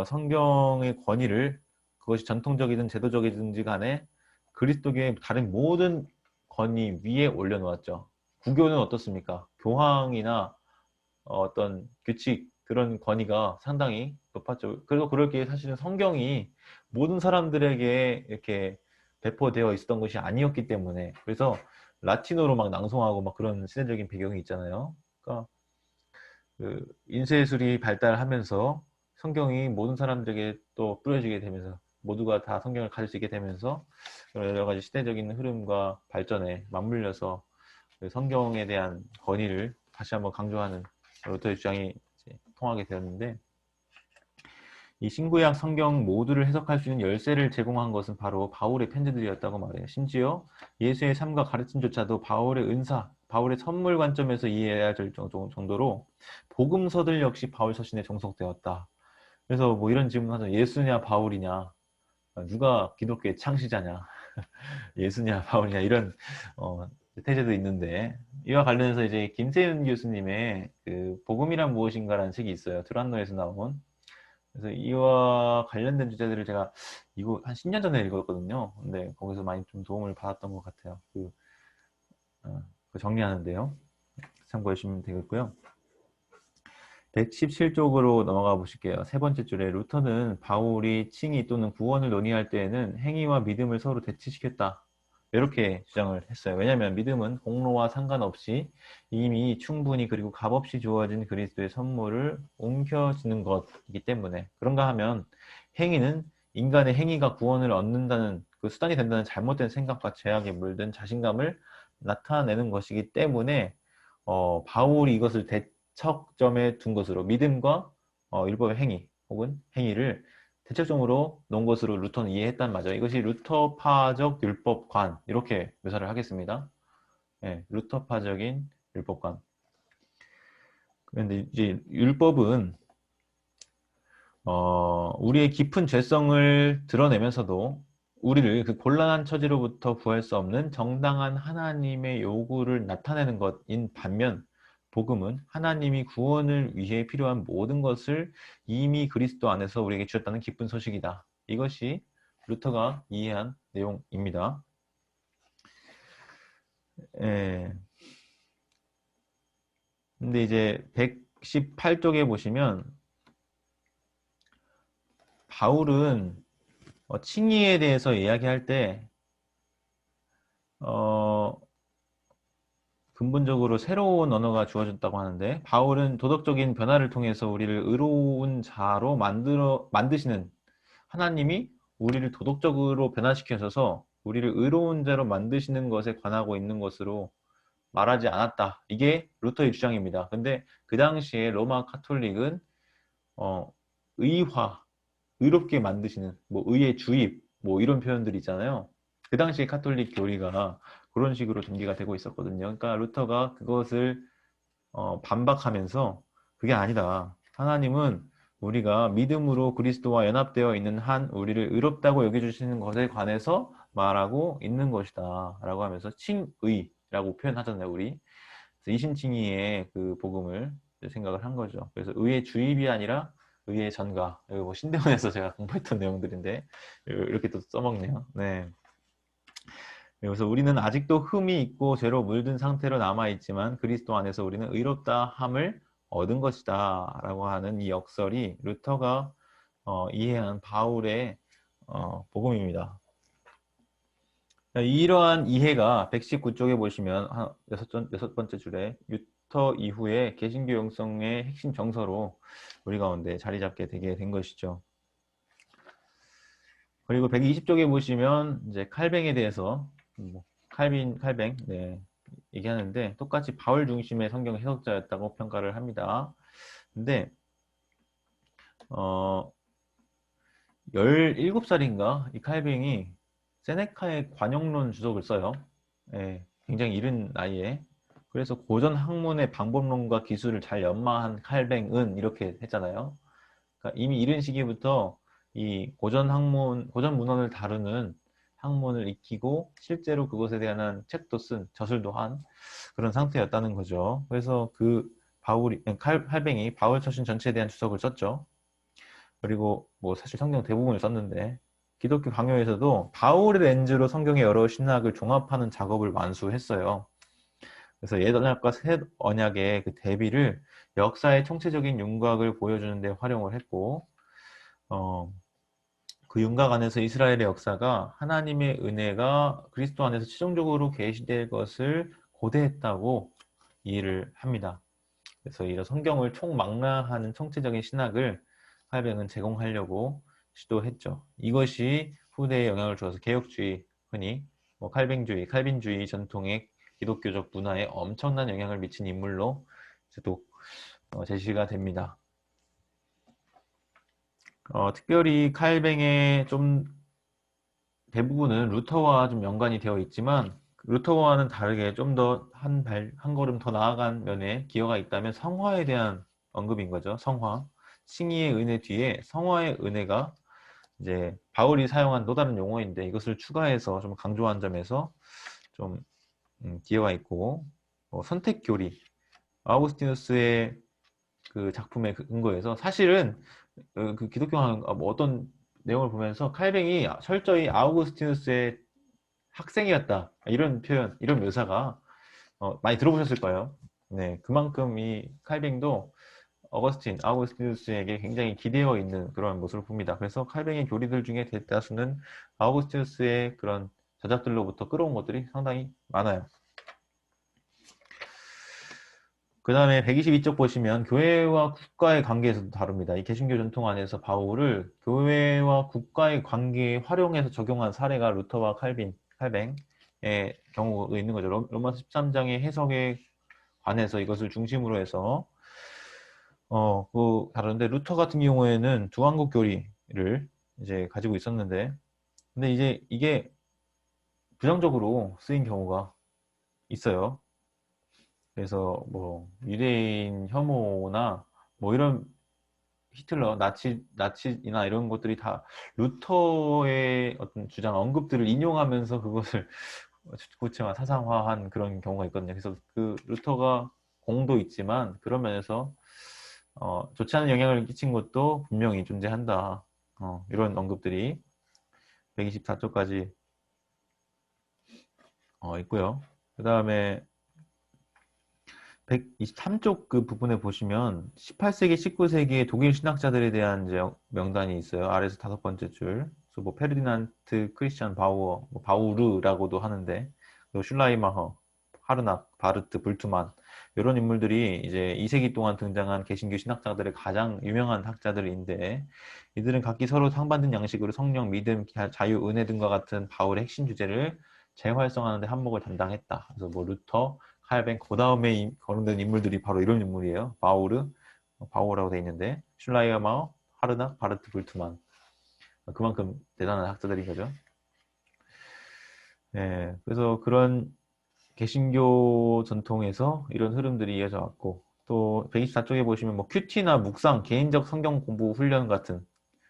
성경의 권위를 그것이 전통적이든 제도적이든지 간에 그리스도교의 다른 모든 권위 위에 올려놓았죠. 구교는 어떻습니까? 교황이나 어떤 규칙 그런 권위가 상당히 높았죠. 그래서 그럴 게 사실은 성경이 모든 사람들에게 이렇게 배포되어 있었던 것이 아니었기 때문에 그래서 라틴어로 막 낭송하고 막 그런 시대적인 배경이 있잖아요. 그러니까 그 인쇄술이 발달하면서 성경이 모든 사람들에게 또 뿌려지게 되면서 모두가 다 성경을 가질 수 있게 되면서 여러 가지 시대적인 흐름과 발전에 맞물려서 그 성경에 대한 권위를 다시 한번 강조하는 루터의 주장이 이제 통하게 되었는데 이 신구약 성경 모두를 해석할 수 있는 열쇠를 제공한 것은 바로 바울의 편지들이었다고 말해요. 심지어 예수의 삶과 가르침조차도 바울의 은사, 바울의 선물 관점에서 이해해야 될 정도로 복음서들 역시 바울 서신에 종속되었다. 그래서 뭐 이런 질문 하죠. 예수냐 바울이냐, 누가 기독교의 창시자냐, 예수냐 바울이냐 이런 태제도 있는데 이와 관련해서 이제 김세윤 교수님의 그 복음이란 무엇인가라는 책이 있어요. 드란노에서 나온. 그래서 이와 관련된 주제들을 제가 이거 한 10년 전에 읽었거든요. 근데 거기서 많이 좀 도움을 받았던 것 같아요. 그 정리하는데요. 참고해 주시면 되겠고요. 117쪽으로 넘어가 보실게요. 세 번째 줄에 루터는 바울이 칭의 또는 구원을 논의할 때에는 행위와 믿음을 서로 대치시켰다. 이렇게 주장을 했어요. 왜냐하면 믿음은 공로와 상관없이 이미 충분히 그리고 값없이 주어진 그리스도의 선물을 옮겨지는 것이기 때문에 그런가 하면 행위는 인간의 행위가 구원을 얻는다는 그 수단이 된다는 잘못된 생각과 죄악에 물든 자신감을 나타내는 것이기 때문에 바울이 이것을 대척점에 둔 것으로 믿음과 율법의 행위 혹은 행위를 대척점으로 놓은 것으로 루터는 이해했단 말이죠. 이것이 루터파적 율법관 이렇게 묘사를 하겠습니다. 네, 루터파적인 율법관. 그런데 이제 율법은 우리의 깊은 죄성을 드러내면서도 우리를 그 곤란한 처지로부터 구할 수 없는 정당한 하나님의 요구를 나타내는 것인 반면 복음은 하나님이 구원을 위해 필요한 모든 것을 이미 그리스도 안에서 우리에게 주셨다는 기쁜 소식이다. 이것이 루터가 이해한 내용입니다. 예. 근데 이제 118쪽에 보시면 바울은 칭의에 대해서 이야기할 때 근본적으로 새로운 언어가 주어졌다고 하는데 바울은 도덕적인 변화를 통해서 우리를 의로운 자로 만드시는 하나님이 우리를 도덕적으로 변화시켜서 우리를 의로운 자로 만드시는 것에 관하고 있는 것으로 말하지 않았다. 이게 루터의 주장입니다. 근데 그 당시에 로마 카톨릭은 의화, 의롭게 만드시는 뭐 의의 주입 뭐 이런 표현들이 있잖아요. 그 당시 카톨릭 교리가 그런 식으로 전개가 되고 있었거든요. 그러니까 루터가 그것을 반박하면서 그게 아니다. 하나님은 우리가 믿음으로 그리스도와 연합되어 있는 한 우리를 의롭다고 여겨주시는 것에 관해서 말하고 있는 것이다 라고 하면서 칭의라고 표현하잖아요. 우리 이신칭의의 그 복음을 생각을 한 거죠. 그래서 의의 주입이 아니라 의의 전가. 이거 뭐 신대원에서 제가 공부했던 내용들인데 이렇게 또 써먹네요. 네. 그래서 우리는 아직도 흠이 있고 죄로 물든 상태로 남아있지만 그리스도 안에서 우리는 의롭다 함을 얻은 것이다 라고 하는 이 역설이 루터가 이해한 바울의 복음입니다. 이러한 이해가 119쪽에 보시면 여섯 번째 줄에 유터 이후에 개신교 영성의 핵심 정서로 우리 가운데 자리 잡게 되게 된 것이죠. 그리고 120쪽에 보시면 이제 칼뱅에 대해서 칼뱅 얘기하는데 똑같이 바울 중심의 성경 해석자였다고 평가를 합니다. 근데 17살인가 이 칼뱅이 세네카의 관용론 주석을 써요. 예, 굉장히 이른 나이에. 그래서 고전 학문의 방법론과 기술을 잘 연마한 칼뱅은 이렇게 했잖아요. 그러니까 이미 이른 시기부터 이 고전 문헌을 다루는 학문을 익히고 실제로 그것에 대한 책도 쓴, 저술도 한 그런 상태였다는 거죠. 그래서 칼뱅이 바울 처신 전체에 대한 주석을 썼죠. 그리고 뭐 사실 성경 대부분을 썼는데 기독교 강요에서도 바울의 렌즈로 성경의 여러 신학을 종합하는 작업을 완수했어요. 그래서 옛 언약과 새 언약의 그 대비를 역사의 총체적인 윤곽을 보여주는 데 활용을 했고 그 윤곽 안에서 이스라엘의 역사가 하나님의 은혜가 그리스도 안에서 최종적으로 계시될 것을 고대했다고 이해를 합니다. 그래서 이런 성경을 총망라하는 총체적인 신학을 칼뱅은 제공하려고 시도했죠. 이것이 후대에 영향을 주어서 개혁주의, 흔히 칼빈주의 전통의 기독교적 문화에 엄청난 영향을 미친 인물로 또 제시가 됩니다. 특별히 칼뱅의 좀 대부분은 루터와 좀 연관이 되어 있지만 루터와는 다르게 좀 더 한 걸음 더 나아간 면에 기여가 있다면 성화에 대한 언급인 거죠. 성화. 칭의의 은혜 뒤에 성화의 은혜가 이제 바울이 사용한 또 다른 용어인데 이것을 추가해서 좀 강조한 점에서 좀 기여가 있고 선택교리 아우구스티누스의 그 작품의 근거에서 사실은 그 기독교 뭐 어떤 내용을 보면서 칼뱅이 철저히 아우구스티누스의 학생이었다 이런 표현 이런 묘사가 많이 들어보셨을 거예요. 네, 그만큼 이 칼뱅도 아우구스티누스에게 굉장히 기대어 있는 그런 모습을 봅니다. 그래서 칼뱅의 교리들 중에 대다수는 아우구스티누스의 그런 저작들로부터 끌어온 것들이 상당히 많아요. 그 다음에 122쪽 보시면 교회와 국가의 관계에서도 다룹니다. 이 개신교 전통 안에서 바울을 교회와 국가의 관계에 활용해서 적용한 사례가 루터와 칼뱅의 경우가 있는 거죠. 로마서 13장의 해석에 관해서 이것을 중심으로 해서 다른데 루터 같은 경우에는 두한국 교리를 이제 가지고 있었는데 근데 이제 이게 부정적으로 쓰인 경우가 있어요. 그래서 뭐 유대인 혐오나 뭐 이런 히틀러, 나치나 이런 것들이 다 루터의 어떤 주장 언급들을 인용하면서 그것을 구체화, 사상화한 그런 경우가 있거든요. 그래서 그 루터가 공도 있지만 그런 면에서 좋지 않은 영향을 끼친 것도 분명히 존재한다. 이런 언급들이 124쪽까지 있고요. 그 다음에 123쪽 그 부분에 보시면 18세기, 19세기의 독일 신학자들에 대한 이제 명단이 있어요. 아래에서 다섯 번째 줄. 그래서 뭐 페르디난트, 크리스찬 바우어, 뭐 바우르라고도 하는데, 그리고 슐라이마허, 하르낙, 바르트, 불트만 이런 인물들이 이제 2세기 동안 등장한 개신교 신학자들의 가장 유명한 학자들인데 이들은 각기 서로 상반된 양식으로 성령, 믿음, 자유, 은혜 등과 같은 바울의 핵심 주제를 재활성화하는 데 한몫을 담당했다. 그래서 뭐 루터, 칼뱅, 그 다음에 거론된 인물들이 바로 이런 인물이에요. 바우라고 돼 있는데 슐라이어마어, 하르낙, 바르트, 불트만 그만큼 대단한 학자들인 거죠. 예, 그래서 그런 개신교 전통에서 이런 흐름들이 이어져 왔고 또 124쪽에 보시면 뭐 큐티나 묵상, 개인적 성경 공부 훈련 같은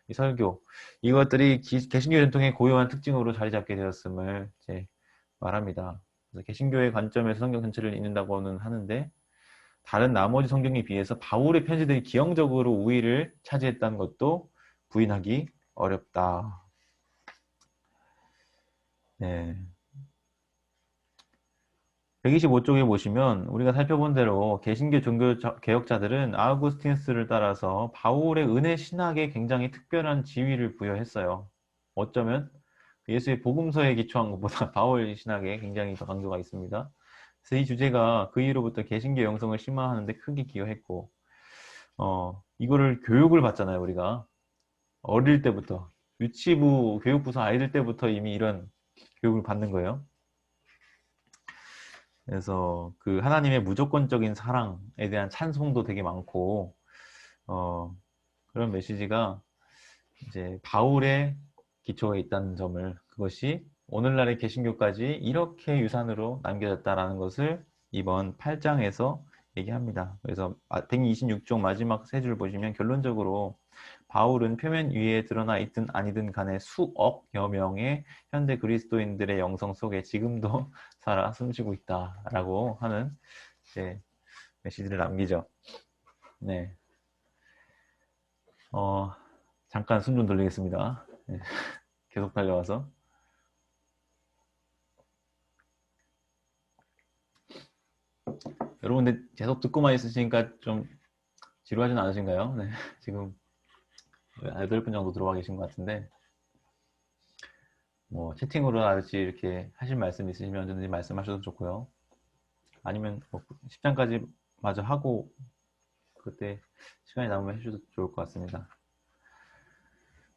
이 설교 이것들이 개신교 전통의 고유한 특징으로 자리 잡게 되었음을 이제 말합니다. 그래서 개신교의 관점에서 성경 전체를 읽는다고는 하는데 다른 나머지 성경에 비해서 바울의 편지들이 기형적으로 우위를 차지했다는 것도 부인하기 어렵다. 네. 125쪽에 보시면 우리가 살펴본 대로 개신교 종교 개혁자들은 아우구스티누스를 따라서 바울의 은혜 신학에 굉장히 특별한 지위를 부여했어요. 어쩌면 예수의 복음서에 기초한 것보다 바울 신학에 굉장히 더 강도가 있습니다. 그래서 이 주제가 그 이후로부터 개신교 영성을 심화하는 데 크게 기여했고, 이거를 교육을 받잖아요, 우리가. 어릴 때부터. 유치부, 교육부서 아이들 때부터 이미 이런 교육을 받는 거예요. 그래서 그 하나님의 무조건적인 사랑에 대한 찬송도 되게 많고, 그런 메시지가 이제 바울의 기초가 있다는 점을, 그것이 오늘날의 개신교까지 이렇게 유산으로 남겨졌다라는 것을 이번 8장에서 얘기합니다. 그래서 126쪽 마지막 세 줄 보시면 결론적으로 바울은 표면 위에 드러나 있든 아니든 간에 수억여 명의 현대 그리스도인들의 영성 속에 지금도 살아 숨쉬고 있다라고 하는 이제 메시지를 남기죠. 네. 잠깐 숨 좀 돌리겠습니다. 네. 계속 달려와서. 여러분들 계속 듣고만 있으시니까 좀 지루하진 않으신가요? 네. 지금 8분 정도 들어와 계신 것 같은데, 뭐 채팅으로라든지 이렇게 하실 말씀 있으시면 언제든지 말씀하셔도 좋고요. 아니면 뭐 10장까지 마저 하고 그때 시간이 남으면 해주셔도 좋을 것 같습니다.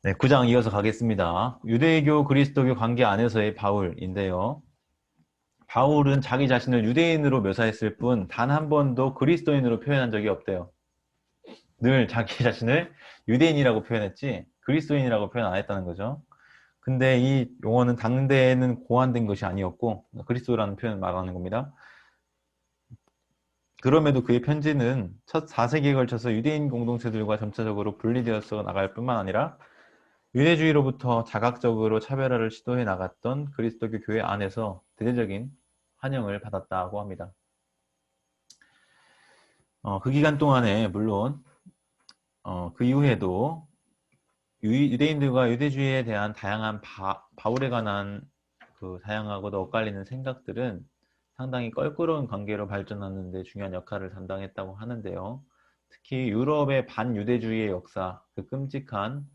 네, 9장 이어서 가겠습니다. 유대교 그리스도교 관계 안에서의 바울인데요. 바울은 자기 자신을 유대인으로 묘사했을 뿐 단 한 번도 그리스도인으로 표현한 적이 없대요. 늘 자기 자신을 유대인이라고 표현했지 그리스도인이라고 표현 안 했다는 거죠. 근데 이 용어는 당대에는 고안된 것이 아니었고 그리스도라는 표현을 말하는 겁니다. 그럼에도 그의 편지는 첫 4세기에 걸쳐서 유대인 공동체들과 점차적으로 분리되어서 나갈 뿐만 아니라 유대주의로부터 자각적으로 차별화를 시도해 나갔던 그리스도교 교회 안에서 대대적인 환영을 받았다고 합니다. 그 기간 동안에 물론 그 이후에도 유대인들과 유대주의에 대한 다양한 바울에 관한 그 다양하고도 엇갈리는 생각들은 상당히 껄끄러운 관계로 발전하는 데 중요한 역할을 담당했다고 하는데요. 특히 유럽의 반유대주의의 역사, 그 끔찍한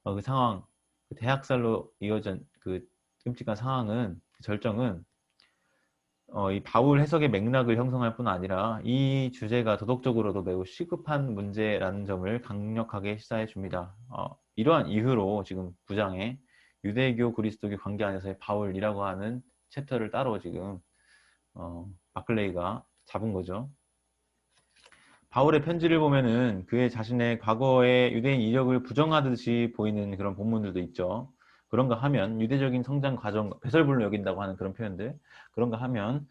그 상황, 그 대학살로 이어진 그 끔찍한 상황은, 그 절정은 이 바울 해석의 맥락을 형성할 뿐 아니라 이 주제가 도덕적으로도 매우 시급한 문제라는 점을 강력하게 시사해 줍니다. 이러한 이유로 지금 9장에 유대교 그리스도교 관계 안에서의 바울이라고 하는 챕터를 따로 지금 바클레이가 잡은 거죠. 바울의 편지를 보면은 그의 자신의 과거의 유대인 이력을 부정하듯이 보이는 그런 본문들도 있죠. 그런가 하면 유대적인 성장 과정, 배설물로 여긴다고 하는 그런 표현들, 그런가 하면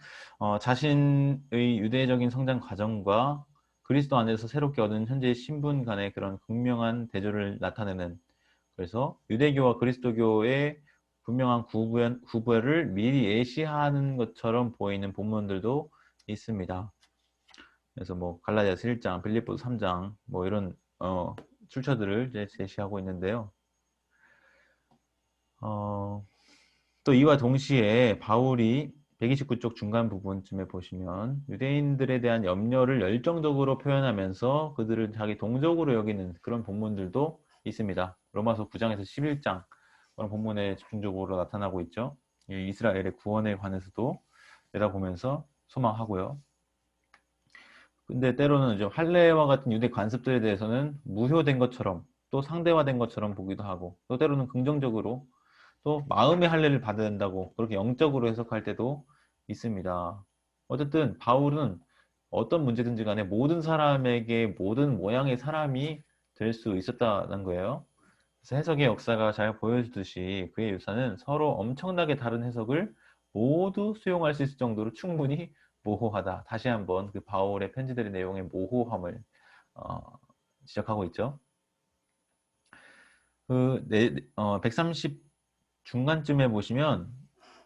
자신의 유대적인 성장 과정과 그리스도 안에서 새롭게 얻은 현재의 신분 간의 그런 극명한 대조를 나타내는, 그래서 유대교와 그리스도교의 분명한 구별을 미리 예시하는 것처럼 보이는 본문들도 있습니다. 그래서 뭐 갈라디아서 1장, 빌립보서 3장 뭐 이런 출처들을 이제 제시하고 있는데요. 또 이와 동시에 바울이 129쪽 중간 부분쯤에 보시면 유대인들에 대한 염려를 열정적으로 표현하면서 그들을 자기 동족으로 여기는 그런 본문들도 있습니다. 로마서 9장에서 11장 그런 본문에 집중적으로 나타나고 있죠. 이스라엘의 구원에 관해서도 내다보면서 소망하고요. 근데 때로는 이제 할례와 같은 유대 관습들에 대해서는 무효된 것처럼 또 상대화된 것처럼 보기도 하고, 또 때로는 긍정적으로 또 마음의 할례를 받아야 된다고 그렇게 영적으로 해석할 때도 있습니다. 어쨌든 바울은 어떤 문제든지 간에 모든 사람에게 모든 모양의 사람이 될 수 있었다는 거예요. 그래서 해석의 역사가 잘 보여주듯이 그의 유사는 서로 엄청나게 다른 해석을 모두 수용할 수 있을 정도로 충분히 모호하다. 다시 한번 그 바울의 편지들의 내용의 모호함을 지적하고 있죠. 130 중간쯤에 보시면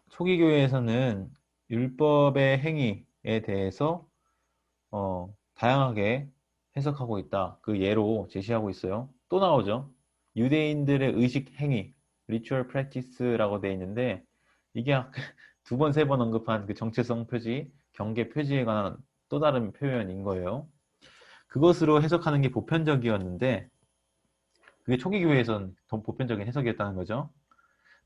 초기 교회에서는 율법의 행위에 대해서 다양하게 해석하고 있다. 그 예로 제시하고 있어요. 또 나오죠. 유대인들의 의식 행위, ritual practice라고 되어 있는데 이게 두 번, 세 번 언급한 그 정체성 표지, 경계 표지에 관한 또 다른 표현인 거예요. 그것으로 해석하는 게 보편적이었는데 그게 초기 교회에선 더 보편적인 해석이었다는 거죠.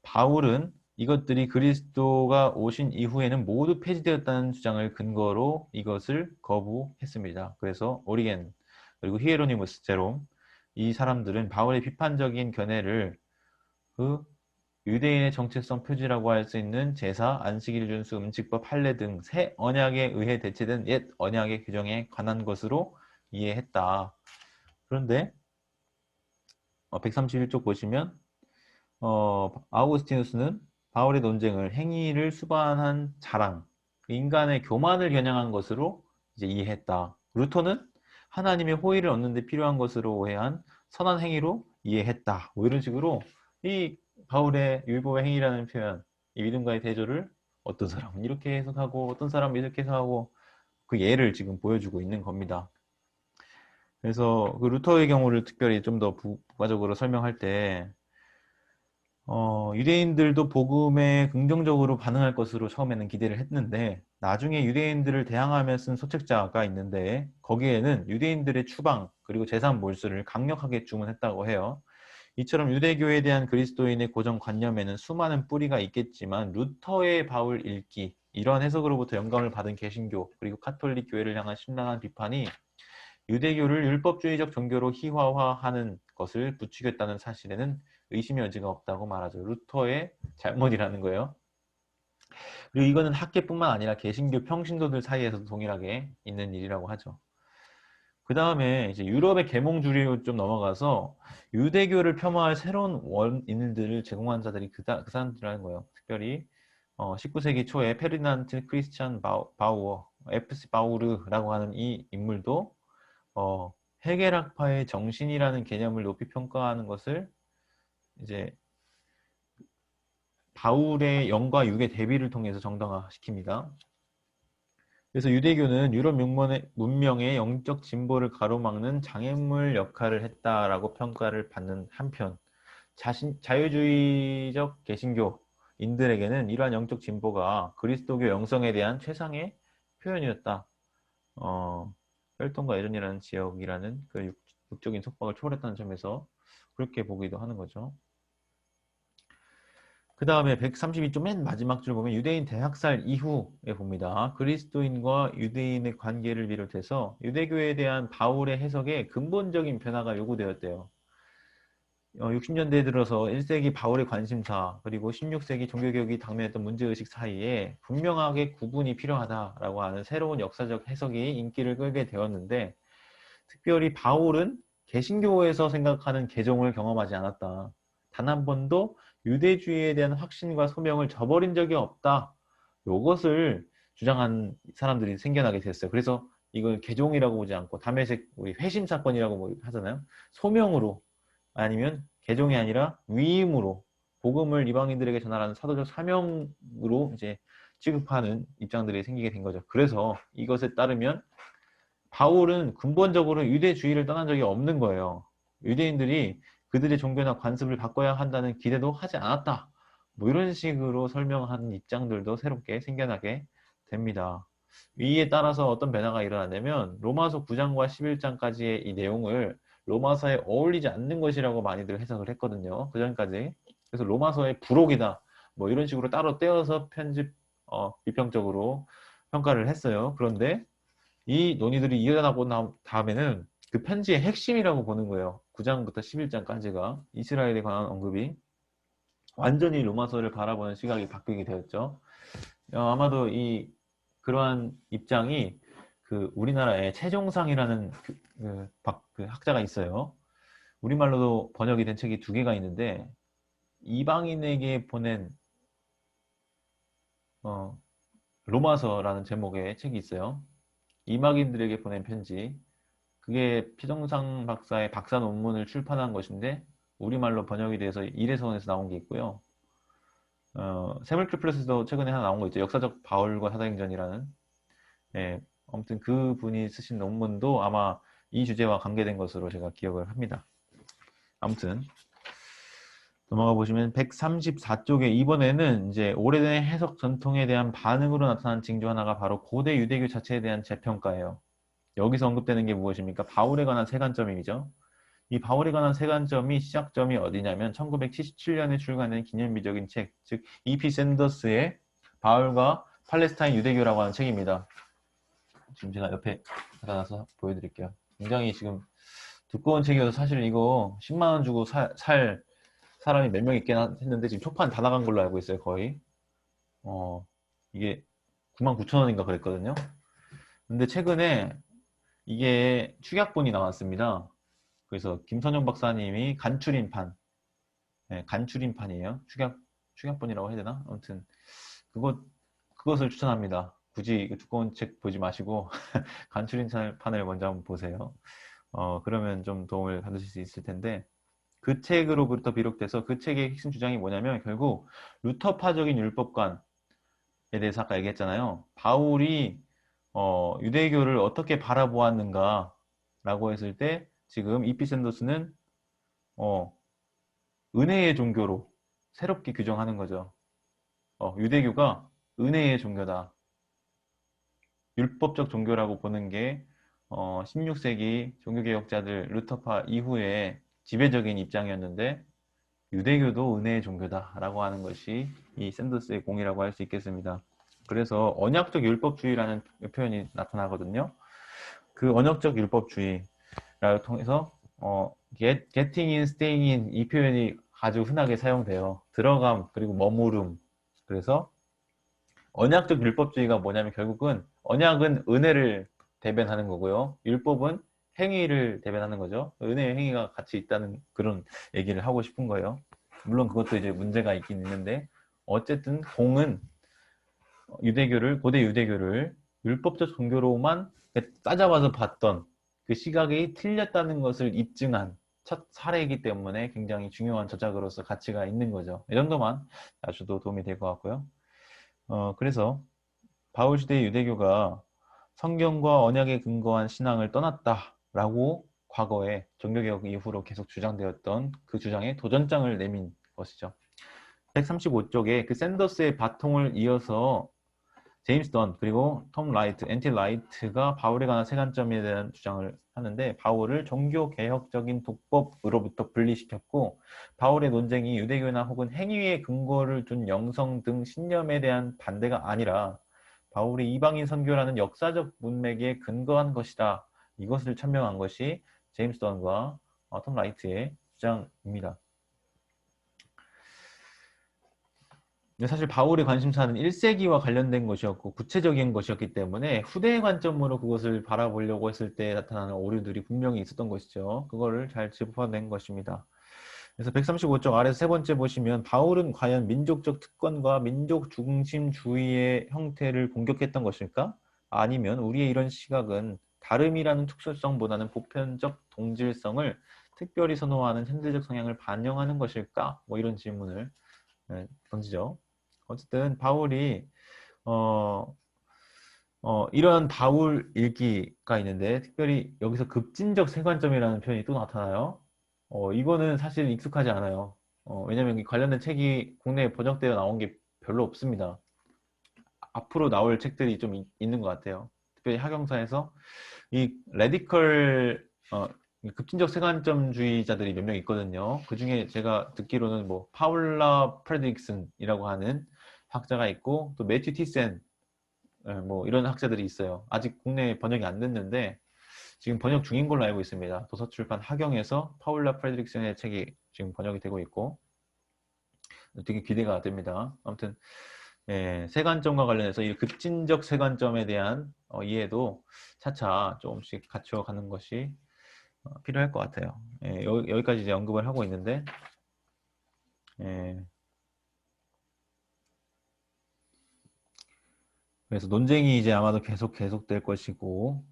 바울은 이것들이 그리스도가 오신 이후에는 모두 폐지되었다는 주장을 근거로 이것을 거부했습니다. 그래서 오리겐 그리고 히에로니무스 제롬 이 사람들은 바울의 비판적인 견해를 그 유대인의 정체성 표지라고 할 수 있는 제사, 안식일 준수, 음식법, 할례 등 새 언약에 의해 대체된 옛 언약의 규정에 관한 것으로 이해했다. 그런데 131쪽 보시면 아우구스티누스는 바울의 논쟁을 행위를 수반한 자랑, 인간의 교만을 겨냥한 것으로 이제 이해했다. 루터는 하나님의 호의를 얻는 데 필요한 것으로 오해한 선한 행위로 이해했다. 뭐 이런 식으로 이 바울의 율법의 행위라는 표현, 이 믿음과의 대조를 어떤 사람은 이렇게 해석하고 어떤 사람은 이렇게 해석하고 그 예를 지금 보여주고 있는 겁니다. 그래서 그 루터의 경우를 특별히 좀 더 부가적으로 설명할 때 유대인들도 복음에 긍정적으로 반응할 것으로 처음에는 기대를 했는데 나중에 유대인들을 대항하며 쓴 소책자가 있는데 거기에는 유대인들의 추방 그리고 재산 몰수를 강력하게 주문했다고 해요. 이처럼 유대교에 대한 그리스도인의 고정관념에는 수많은 뿌리가 있겠지만 루터의 바울 읽기 이러한 해석으로부터 영감을 받은 개신교 그리고 카톨릭 교회를 향한 신랄한 비판이 유대교를 율법주의적 종교로 희화화하는 것을 부추겼다는 사실에는 의심의 여지가 없다고 말하죠. 루터의 잘못이라는 거예요. 그리고 이거는 학계뿐만 아니라 개신교 평신도들 사이에서도 동일하게 있는 일이라고 하죠. 그 다음에 이제 유럽의 계몽주의로 좀 넘어가서 유대교를 폄하할 새로운 원인들을 제공한 자들이 그 사람들이라는 거예요. 특별히 19세기 초에 페르디난트 크리스찬 바우어, 에프스 바우르라고 하는 이 인물도 해겔학파의 정신이라는 개념을 높이 평가하는 것을 이제 바울의 영과 육의 대비를 통해서 정당화시킵니다. 그래서 유대교는 유럽 문명의 영적 진보를 가로막는 장애물 역할을 했다라고 평가를 받는 한편 자유주의적 개신교인들에게는 이러한 영적 진보가 그리스도교 영성에 대한 최상의 표현이었다. 혈통과 에전이라는 지역이라는 그 육적인 속박을 초월했다는 점에서 그렇게 보기도 하는 거죠. 그 다음에 132쪽 맨 마지막 줄 보면 유대인 대학살 이후에 봅니다. 그리스도인과 유대인의 관계를 비롯해서 유대교에 대한 바울의 해석에 근본적인 변화가 요구되었대요. 60년대에 들어서 1세기 바울의 관심사 그리고 16세기 종교개혁이 당면했던 문제의식 사이에 분명하게 구분이 필요하다라고 하는 새로운 역사적 해석이 인기를 끌게 되었는데 특별히 바울은 개신교에서 생각하는 개종을 경험하지 않았다. 단 한 번도 유대주의에 대한 확신과 소명을 저버린 적이 없다. 이것을 주장한 사람들이 생겨나게 됐어요. 그래서 이걸 개종이라고 보지 않고 담에색 우리 회심 사건이라고 뭐 하잖아요. 소명으로 아니면 개종이 아니라 위임으로 복음을 이방인들에게 전하라는 사도적 사명으로 이제 취급하는 입장들이 생기게 된 거죠. 그래서 이것에 따르면 바울은 근본적으로 유대주의를 떠난 적이 없는 거예요. 유대인들이 그들의 종교나 관습을 바꿔야 한다는 기대도 하지 않았다. 뭐 이런 식으로 설명하는 입장들도 새롭게 생겨나게 됩니다. 이에 따라서 어떤 변화가 일어나냐면 로마서 9장과 11장까지의 이 내용을 로마서에 어울리지 않는 것이라고 많이들 해석을 했거든요. 그 전까지. 그래서 로마서의 부록이다. 뭐 이런 식으로 따로 떼어서 비평적으로 평가를 했어요. 그런데 이 논의들이 이어나고 난 다음에는 그 편지의 핵심이라고 보는 거예요. 9장부터 11장까지가 이스라엘에 관한 언급이 완전히 로마서를 바라보는 시각이 바뀌게 되었죠. 아마도 그러한 입장이 그 우리나라에 최종상이라는 그 학자가 있어요. 우리말로도 번역이 된 책이 2개가 있는데 이방인에게 보낸 로마서라는 제목의 책이 있어요. 이방인들에게 보낸 편지. 그게 최종상 박사의 박사 논문을 출판한 것인데 우리말로 번역이 돼서 이래서원에서 나온 게 있고요. 세물크 플러스도 최근에 하나 나온 거 있죠. 역사적 바울과 사도행전이라는. 예, 아무튼 그 분이 쓰신 논문도 아마 이 주제와 관계된 것으로 제가 기억을 합니다. 아무튼 넘어가 보시면 134쪽에 이번에는 이제 오래된 해석 전통에 대한 반응으로 나타난 징조 하나가 바로 고대 유대교 자체에 대한 재평가예요. 여기서 언급되는 게 무엇입니까? 바울에 관한 세 관점이죠. 이 바울에 관한 세 관점이 시작점이 어디냐면 1977년에 출간된 기념비적인 책, 즉 E.P. 샌더스의 바울과 팔레스타인 유대교라고 하는 책입니다. 지금 제가 옆에 갖다 놔서 보여드릴게요. 굉장히 지금 두꺼운 책이어서 사실 이거 10만 원 주고 살 사람이 몇 명 있긴 했는데 지금 초판 다 나간 걸로 알고 있어요, 거의. 이게 99,000원인가 그랬거든요. 근데 최근에 이게 축약본이 나왔습니다. 그래서 김선영 박사님이 간추린판, 네, 간추린판이에요. 축약본이라고 해야 되나? 아무튼 그것을 추천합니다. 굳이 두꺼운 책 보지 마시고 간추린판을 먼저 한번 보세요. 그러면 좀 도움을 받으실 수 있을 텐데, 그 책으로부터 비롯돼서 그 책의 핵심 주장이 뭐냐면 결국 루터파적인 율법관에 대해서 아까 얘기했잖아요. 바울이 유대교를 어떻게 바라보았는가 라고 했을 때 지금 이피 샌더스는 은혜의 종교로 새롭게 규정하는 거죠. 유대교가 은혜의 종교다. 율법적 종교라고 보는 게 16세기 종교개혁자들 루터파 이후에 지배적인 입장이었는데 유대교도 은혜의 종교다라고 하는 것이 이 샌더스의 공이라고 할 수 있겠습니다. 그래서 언약적 율법주의라는 표현이 나타나거든요. 그 언약적 율법주의를 통해서 getting in, staying in 이 표현이 아주 흔하게 사용돼요. 들어감 그리고 머무름. 그래서 언약적 율법주의가 뭐냐면 결국은 언약은 은혜를 대변하는 거고요. 율법은 행위를 대변하는 거죠. 은혜의 행위가 같이 있다는 그런 얘기를 하고 싶은 거예요. 물론 그것도 이제 문제가 있긴 있는데 어쨌든 공은 고대 유대교를 율법적 종교로만 따져봐서 봤던 그 시각이 틀렸다는 것을 입증한 첫 사례이기 때문에 굉장히 중요한 저작으로서 가치가 있는 거죠. 이 정도만 아셔도 도움이 될 것 같고요. 그래서 바울 시대의 유대교가 성경과 언약에 근거한 신앙을 떠났다라고 과거에 종교개혁 이후로 계속 주장되었던 그 주장에 도전장을 내민 것이죠. 135쪽에 그 샌더스의 바통을 이어서 제임스 던 그리고 톰 라이트, 앤티 라이트가 바울에 관한 세 관점에 대한 주장을 하는데 바울을 종교개혁적인 독법으로부터 분리시켰고 바울의 논쟁이 유대교나 혹은 행위의 근거를 둔 영성 등 신념에 대한 반대가 아니라 바울의 이방인 선교라는 역사적 문맥에 근거한 것이다. 이것을 천명한 것이 제임스 던과 톰 라이트의 주장입니다. 근데 사실 바울의 관심사는 1세기와 관련된 것이었고 구체적인 것이었기 때문에 후대의 관점으로 그것을 바라보려고 했을 때 나타나는 오류들이 분명히 있었던 것이죠. 그거를 잘 짚어낸 것입니다. 그래서 135쪽 아래서 세 번째 보시면 바울은 과연 민족적 특권과 민족 중심주의의 형태를 공격했던 것일까? 아니면 우리의 이런 시각은 다름이라는 특수성보다는 보편적 동질성을 특별히 선호하는 현대적 성향을 반영하는 것일까? 뭐 이런 질문을 던지죠. 어쨌든 바울이 이런 바울 일기가 있는데 특별히 여기서 급진적 세관점이라는 표현이 또 나타나요. 이거는 사실 익숙하지 않아요. 왜냐면 관련된 책이 국내에 번역되어 나온 게 별로 없습니다. 앞으로 나올 책들이 좀 있는 것 같아요. 특별히 학영사에서 이 레디컬 급진적 세관점주의자들이 몇 명 있거든요. 그 중에 제가 듣기로는 뭐 파울라 프레드릭슨이라고 하는 학자가 있고 또 매튜 티센 뭐 이런 학자들이 있어요. 아직 국내에 번역이 안 됐는데 지금 번역 중인 걸로 알고 있습니다. 도서출판 학영에서 파울라 프레드릭슨의 책이 지금 번역이 되고 있고 되게 기대가 됩니다. 아무튼 세관점과 관련해서 이 급진적 세관점에 대한 이해도 차차 조금씩 갖춰가는 것이 필요할 것 같아요. 여기까지 이제 언급을 하고 있는데 그래서 논쟁이 이제 아마도 계속될 것이고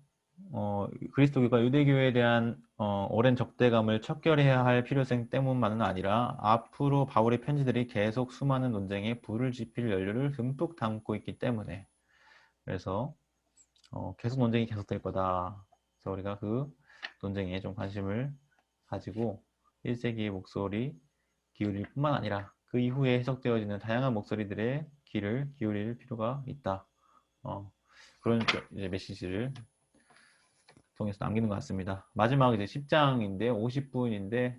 그리스도교가 유대교에 대한 오랜 적대감을 척결해야 할 필요성 때문만은 아니라 앞으로 바울의 편지들이 계속 수많은 논쟁에 불을 지필 연료를 듬뿍 담고 있기 때문에 그래서 계속 논쟁이 계속될 거다. 그래서 우리가 그 논쟁에 좀 관심을 가지고 1세기의 목소리 기울일 뿐만 아니라 그 이후에 해석되어지는 다양한 목소리들의 귀를 기울일 필요가 있다. 그런 이제 메시지를 통해서 남기는 것 같습니다. 마지막 이제 10장인데 50분인데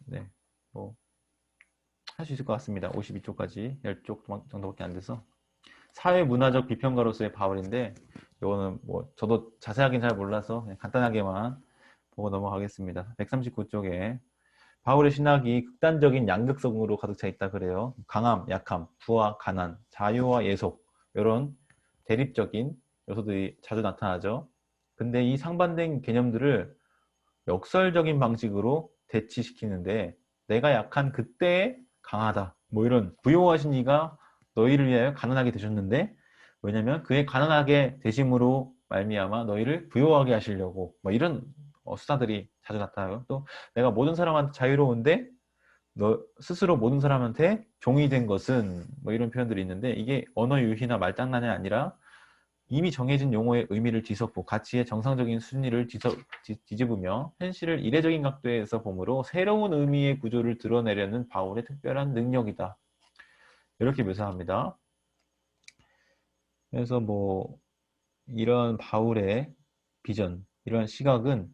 네, 뭐 할 수 있을 것 같습니다. 52쪽까지 10쪽 정도밖에 안 돼서 사회문화적 비평가로서의 바울인데 이거는 뭐 저도 자세하게는 잘 몰라서 그냥 간단하게만 보고 넘어가겠습니다. 139쪽에 바울의 신학이 극단적인 양극성으로 가득 차 있다 그래요. 강함, 약함, 부와 가난, 자유와 예속 이런 대립적인 요소들이 자주 나타나죠. 근데 이 상반된 개념들을 역설적인 방식으로 대치시키는데 내가 약한 그때에 강하다. 뭐 이런 부요하신 이가 너희를 위하여 가난하게 되셨는데 왜냐면 그의 가난하게 되심으로 말미암아 너희를 부요하게 하시려고 뭐 이런 수사들이 자주 나타나요. 또 내가 모든 사람한테 자유로운데 너 스스로 모든 사람한테 종이 된 것은 뭐 이런 표현들이 있는데 이게 언어 유희나 말장난이 아니라 이미 정해진 용어의 의미를 뒤섞고 가치의 정상적인 순위를 뒤집으며 현실을 이례적인 각도에서 보므로 새로운 의미의 구조를 드러내려는 바울의 특별한 능력이다. 이렇게 묘사합니다. 그래서 뭐 이런 바울의 비전, 이런 시각은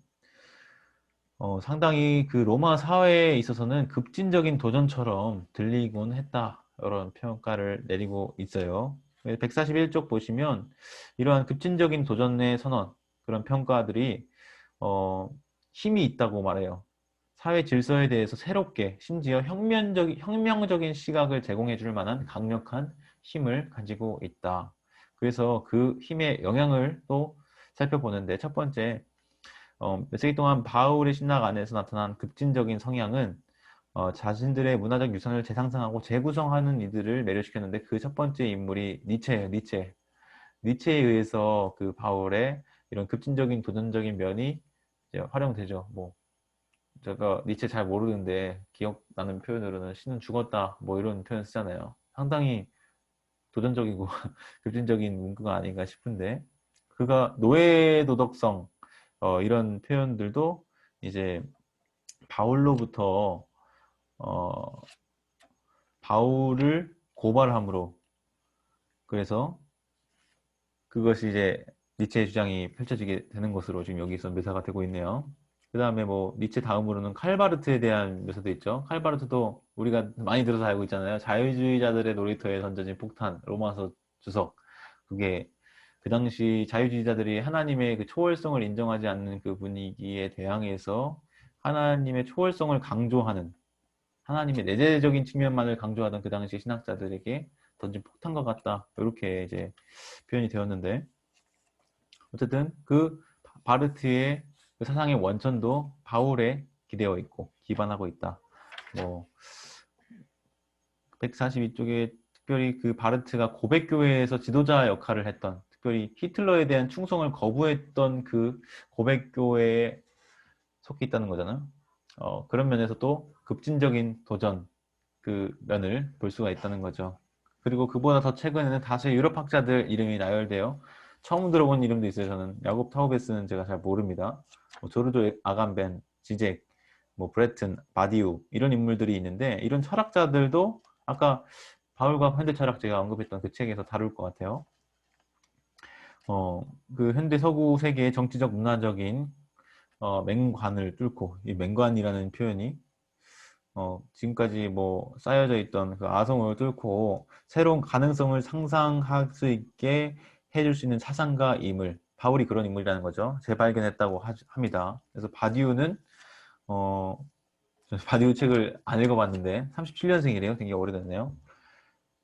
상당히 그 로마 사회에 있어서는 급진적인 도전처럼 들리곤 했다. 이런 평가를 내리고 있어요. 141쪽 보시면 이러한 급진적인 도전의 선언, 그런 평가들이 힘이 있다고 말해요. 사회 질서에 대해서 새롭게 심지어 혁명적인 시각을 제공해 줄 만한 강력한 힘을 가지고 있다. 그래서 그 힘의 영향을 또 살펴보는데 첫 번째 몇 세기 동안 바울의 신학 안에서 나타난 급진적인 성향은 자신들의 문화적 유산을 재상상하고 재구성하는 이들을 매료시켰는데 그 첫 번째 인물이 니체예요. 니체에 의해서 그 바울의 이런 급진적인 도전적인 면이 이제 활용되죠. 뭐 제가 니체 잘 모르는데 기억나는 표현으로는 신은 죽었다 뭐 이런 표현 쓰잖아요. 상당히 도전적이고 급진적인 문구가 아닌가 싶은데 그가 노예 도덕성 이런 표현들도 이제 바울로부터 어, 바울을 고발함으로 그래서 그것이 이제 니체의 주장이 펼쳐지게 되는 것으로 지금 여기서 묘사가 되고 있네요. 그 다음에 뭐 니체 다음으로는 칼바르트에 대한 묘사도 있죠. 칼바르트도 우리가 많이 들어서 알고 있잖아요. 자유주의자들의 놀이터에 던져진 폭탄, 로마서 주석. 그게 그 당시 자유주의자들이 하나님의 그 초월성을 인정하지 않는 그 분위기에 대항해서 하나님의 초월성을 강조하는 하나님의 내재적인 측면만을 강조하던 그 당시 신학자들에게 던진 폭탄과 같다. 이렇게 이제 표현이 되었는데 어쨌든 그 바르트의 그 사상의 원천도 바울에 기대어 있고 기반하고 있다. 뭐 142쪽에 특별히 그 바르트가 고백교회에서 지도자 역할을 했던 특별히 히틀러에 대한 충성을 거부했던 그 고백교회에 속해 있다는 거잖아요. 그런 면에서 또 급진적인 도전 그 면을 볼 수가 있다는 거죠. 그리고 그보다 더 최근에는 다수의 유럽 학자들 이름이 나열되어 처음 들어본 이름도 있어요. 저는 야곱 타우베스는 제가 잘 모릅니다. 뭐 조르조 아감벤, 지젝, 뭐 브레튼, 바디우 이런 인물들이 있는데 이런 철학자들도 아까 바울과 현대 철학 제가 언급했던 그 책에서 다룰 것 같아요. 그 현대 서구 세계의 정치적 문화적인 맹관을 뚫고 이 맹관이라는 표현이 지금까지 뭐 쌓여져 있던 그 아성을 뚫고 새로운 가능성을 상상할 수 있게 해줄 수 있는 사상가 인물 바울이 그런 인물이라는 거죠. 재발견했다고 합니다. 그래서 바디우는 어, 바디우 책을 안 읽어봤는데 37년생이래요. 되게 오래됐네요.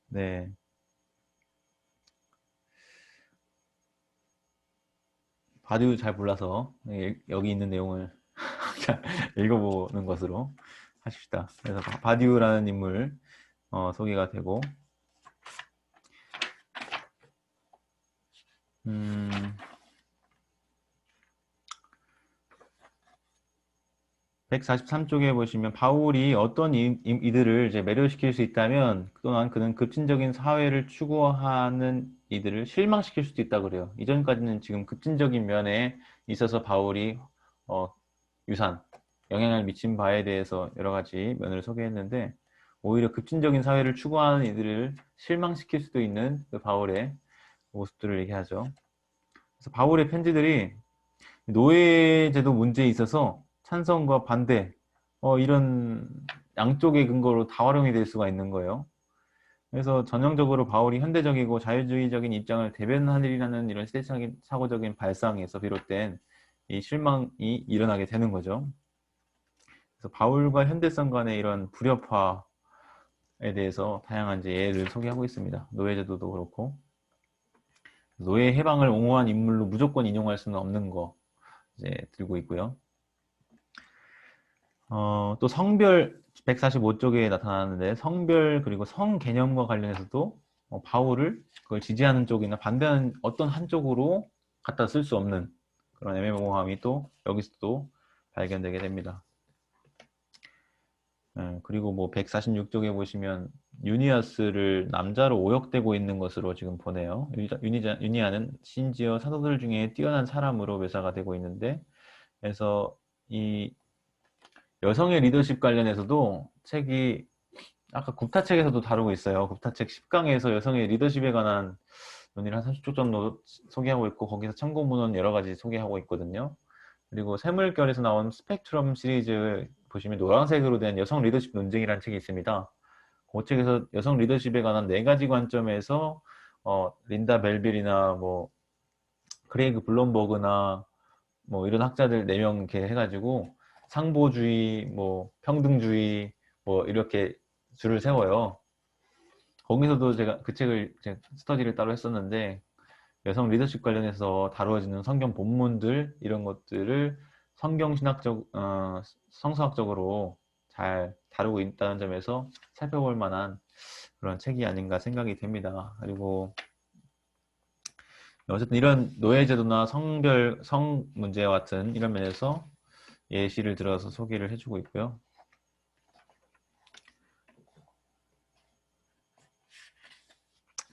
네, 바디우 잘 몰라서 여기 있는 내용을 읽어보는 것으로 하십시다. 그래서 바디우라는 인물 소개가 되고 음, 143쪽에 보시면 바울이 어떤 이들을 이제 매료시킬 수 있다면 또한 그는 급진적인 사회를 추구하는 이들을 실망시킬 수도 있다고 그래요. 이전까지는 지금 급진적인 면에 있어서 바울이 어, 유산, 영향을 미친 바에 대해서 여러 가지 면을 소개했는데 오히려 급진적인 사회를 추구하는 이들을 실망시킬 수도 있는 그 바울의 모습들을 얘기하죠. 그래서 바울의 편지들이 노예제도 문제에 있어서 찬성과 반대, 이런 양쪽의 근거로 다 활용이 될 수가 있는 거예요. 그래서 전형적으로 바울이 현대적이고 자유주의적인 입장을 대변하리라는 이런 시대적인 사고적인 발상에서 비롯된 이 실망이 일어나게 되는 거죠. 그래서 바울과 현대성 간의 이런 불협화에 대해서 다양한 이제 예를 소개하고 있습니다. 노예제도도 그렇고, 노예 해방을 옹호한 인물로 무조건 인용할 수는 없는 거 이제 들고 있고요. 또 성별 145쪽에 나타나는데 성별 그리고 성 개념과 관련해서도 바울을 그걸 지지하는 쪽이나 반대하는 어떤 한쪽으로 갖다 쓸 수 없는 그런 애매모호함이 또 여기서도 발견되게 됩니다. 그리고 뭐 146쪽에 보시면 유니아스를 남자로 오역되고 있는 것으로 지금 보네요. 유니아는 심지어 사도들 중에 뛰어난 사람으로 묘사가 되고 있는데, 그래서 이 여성의 리더십 관련해서도 책이 아까 굽타책에서도 다루고 있어요. 굽타책 10강에서 여성의 리더십에 관한 논의를 한 30쪽 정도 소개하고 있고, 거기서 참고 문헌 여러 가지 소개하고 있거든요. 그리고 샘물결에서 나온 스펙트럼 시리즈 보시면 노란색으로 된 여성 리더십 논쟁이라는 책이 있습니다. 그 책에서 여성 리더십에 관한 4가지 관점에서 린다 벨빌이나 뭐 크레이그 블럼버그나 뭐 이런 학자들 4명 이렇게 해가지고 상보주의, 뭐 평등주의, 뭐 이렇게 줄을 세워요. 거기서도 제가 그 책을 스터디를 따로 했었는데, 여성 리더십 관련해서 다루어지는 성경 본문들 이런 것들을 성경 신학적, 성서학적으로 잘 다루고 있다는 점에서 살펴볼 만한 그런 책이 아닌가 생각이 됩니다. 그리고 어쨌든 이런 노예제도나 성별, 성 문제와 같은 이런 면에서 예시를 들어서 소개를 해주고 있고요.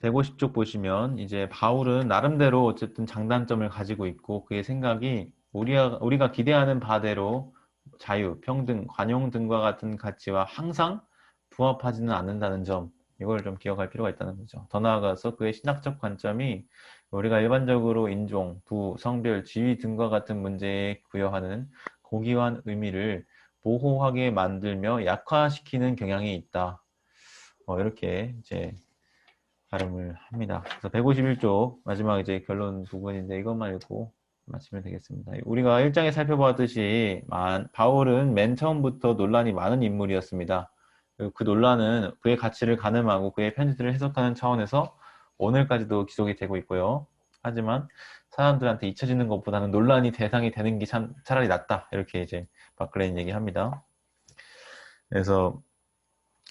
150쪽 보시면 이제 바울은 나름대로 어쨌든 장단점을 가지고 있고, 그의 생각이 우리가 기대하는 바대로 자유, 평등, 관용 등과 같은 가치와 항상 부합하지는 않는다는 점, 이걸 좀 기억할 필요가 있다는 거죠. 더 나아가서 그의 신학적 관점이 우리가 일반적으로 인종, 부, 성별, 지위 등과 같은 문제에 부여하는 고귀한 의미를 모호하게 만들며 약화시키는 경향이 있다. 이렇게 이제 발음을 합니다. 그래서 151쪽 마지막 이제 결론 부분인데 이것만 읽고 마치면 되겠습니다. 우리가 1장에 살펴보았듯이 바울은 맨 처음부터 논란이 많은 인물이었습니다. 그리고 그 논란은 그의 가치를 가늠하고 그의 편지들을 해석하는 차원에서 오늘까지도 지속이 되고 있고요. 하지만 사람들한테 잊혀지는 것보다는 논란이 대상이 되는 게 차라리 낫다. 이렇게 이제 바클레인 얘기합니다. 그래서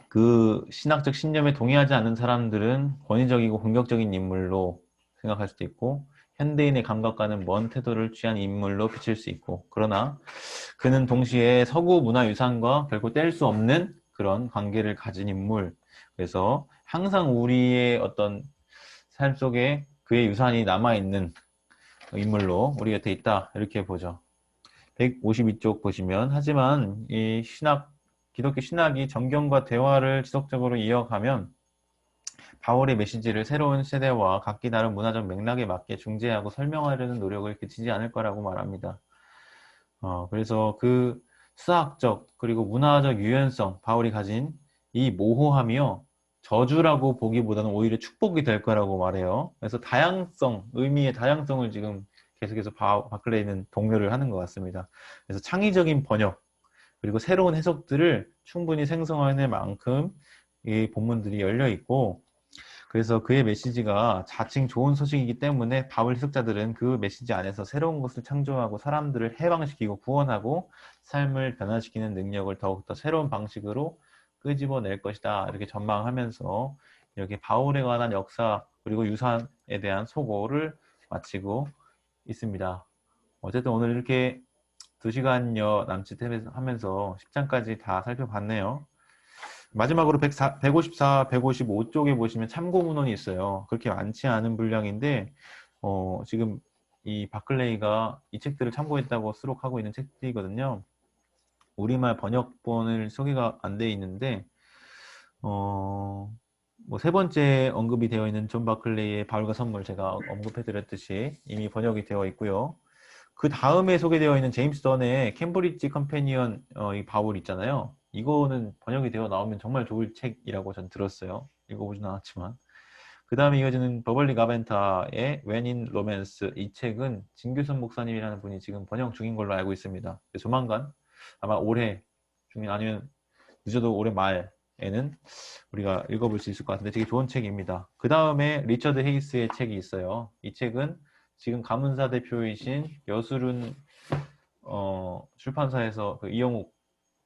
그 신학적 신념에 동의하지 않는 사람들은 권위적이고 공격적인 인물로 생각할 수도 있고, 현대인의 감각과는 먼 태도를 취한 인물로 비칠 수 있고, 그러나 그는 동시에 서구 문화유산과 결코 뗄 수 없는 그런 관계를 가진 인물. 그래서 항상 우리의 어떤 삶 속에 그의 유산이 남아있는 인물로 우리 곁에 있다. 이렇게 보죠. 152쪽 보시면, 하지만 이 기독교 신학이 정경과 대화를 지속적으로 이어가면 바울의 메시지를 새로운 세대와 각기 다른 문화적 맥락에 맞게 중재하고 설명하려는 노력을 그치지 않을 거라고 말합니다. 그래서 그 수학적 그리고 문화적 유연성, 바울이 가진 이 모호함이요, 저주라고 보기보다는 오히려 축복이 될 거라고 말해요. 그래서 의미의 다양성을 지금 계속해서 바클레이는 독려를 하는 것 같습니다. 그래서 창의적인 번역, 그리고 새로운 해석들을 충분히 생성해낼 만큼 이 본문들이 열려 있고, 그래서 그의 메시지가 자칭 좋은 소식이기 때문에 바울 해석자들은 그 메시지 안에서 새로운 것을 창조하고 사람들을 해방시키고 구원하고 삶을 변화시키는 능력을 더욱더 새로운 방식으로 끄집어낼 것이다, 이렇게 전망하면서 이렇게 바울에 관한 역사 그리고 유산에 대한 소고를 마치고 있습니다. 어쨌든 오늘 이렇게 2시간여 남짓 하면서 10장까지 다 살펴봤네요. 마지막으로 154, 155쪽에 보시면 참고 문헌이 있어요. 그렇게 많지 않은 분량인데, 지금 이 바클레이가 이 책들을 참고했다고 수록하고 있는 책들이거든요. 우리말 번역본을 소개가 안 돼 있는데, 뭐 3번째 언급이 되어 있는 존 바클레이의 바울과 선물, 제가 언급해 드렸듯이 이미 번역이 되어 있고요. 그 다음에 소개되어 있는 제임스 던의 캠브리지 컴패니언 이 바울 있잖아요. 이거는 번역이 되어 나오면 정말 좋을 책이라고 전 들었어요. 읽어보진 않았지만. 그 다음에 이어지는 버벌리 가벤타의 When in Romance, 이 책은 진규선 목사님이라는 분이 지금 번역 중인 걸로 알고 있습니다. 조만간 아마 올해 중인 아니면 늦어도 올해 말에는 우리가 읽어볼 수 있을 것 같은데 되게 좋은 책입니다. 그 다음에 리처드 헤이스의 책이 있어요. 이 책은 지금 가문사 대표이신 여수룬 출판사에서 그 이영욱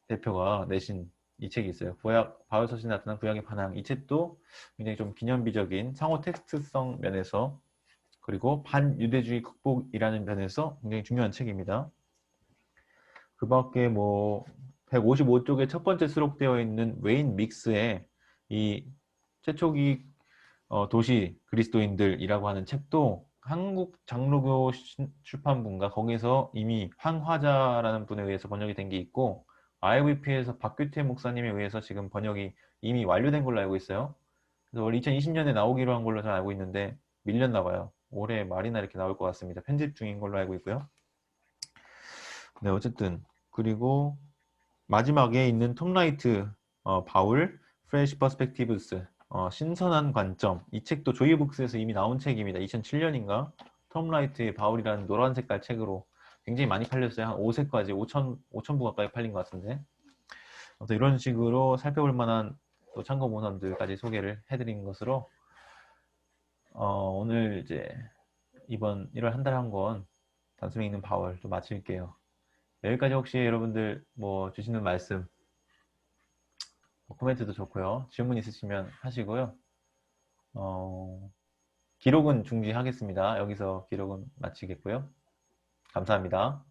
대표가 내신 이 책이 있어요. 구약, 바울서신에 나타난 구약의 반항. 이 책도 굉장히 좀 기념비적인 상호 텍스트성 면에서 그리고 반유대주의 극복이라는 면에서 굉장히 중요한 책입니다. 그 밖에 뭐 155쪽에 첫 번째 수록되어 있는 웨인 믹스의 이 최초기 도시 그리스도인들이라고 하는 책도 한국 장로교 출판분가 거기서 이미 황화자라는 분에 의해서 번역이 된 게 있고 IVP에서 박규태 목사님에 의해서 지금 번역이 이미 완료된 걸로 알고 있어요. 그래서 원래 2020년에 나오기로 한 걸로 잘 알고 있는데 밀렸나 봐요. 올해 말이나 이렇게 나올 것 같습니다. 편집 중인 걸로 알고 있고요. 네, 어쨌든 그리고 마지막에 있는 톰 라이트 바울 Fresh Perspectives 신선한 관점, 이 책도 조이북스에서 이미 나온 책입니다. 2007년인가 톰 라이트의 바울이라는 노란 색깔 책으로 굉장히 많이 팔렸어요. 한 5세까지 5천 부 가까이 팔린 것 같은데 아무튼 이런 식으로 살펴볼 만한 또 참고 문헌들까지 소개를 해드린 것으로 오늘 이제 이번 1월 한 달 한 권 단숨에 읽는 바울 또 마칠게요. 여기까지 혹시 여러분들 뭐 주시는 말씀 코멘트도 좋고요. 질문 있으시면 하시고요. 기록은 중지하겠습니다. 여기서 기록은 마치겠고요. 감사합니다.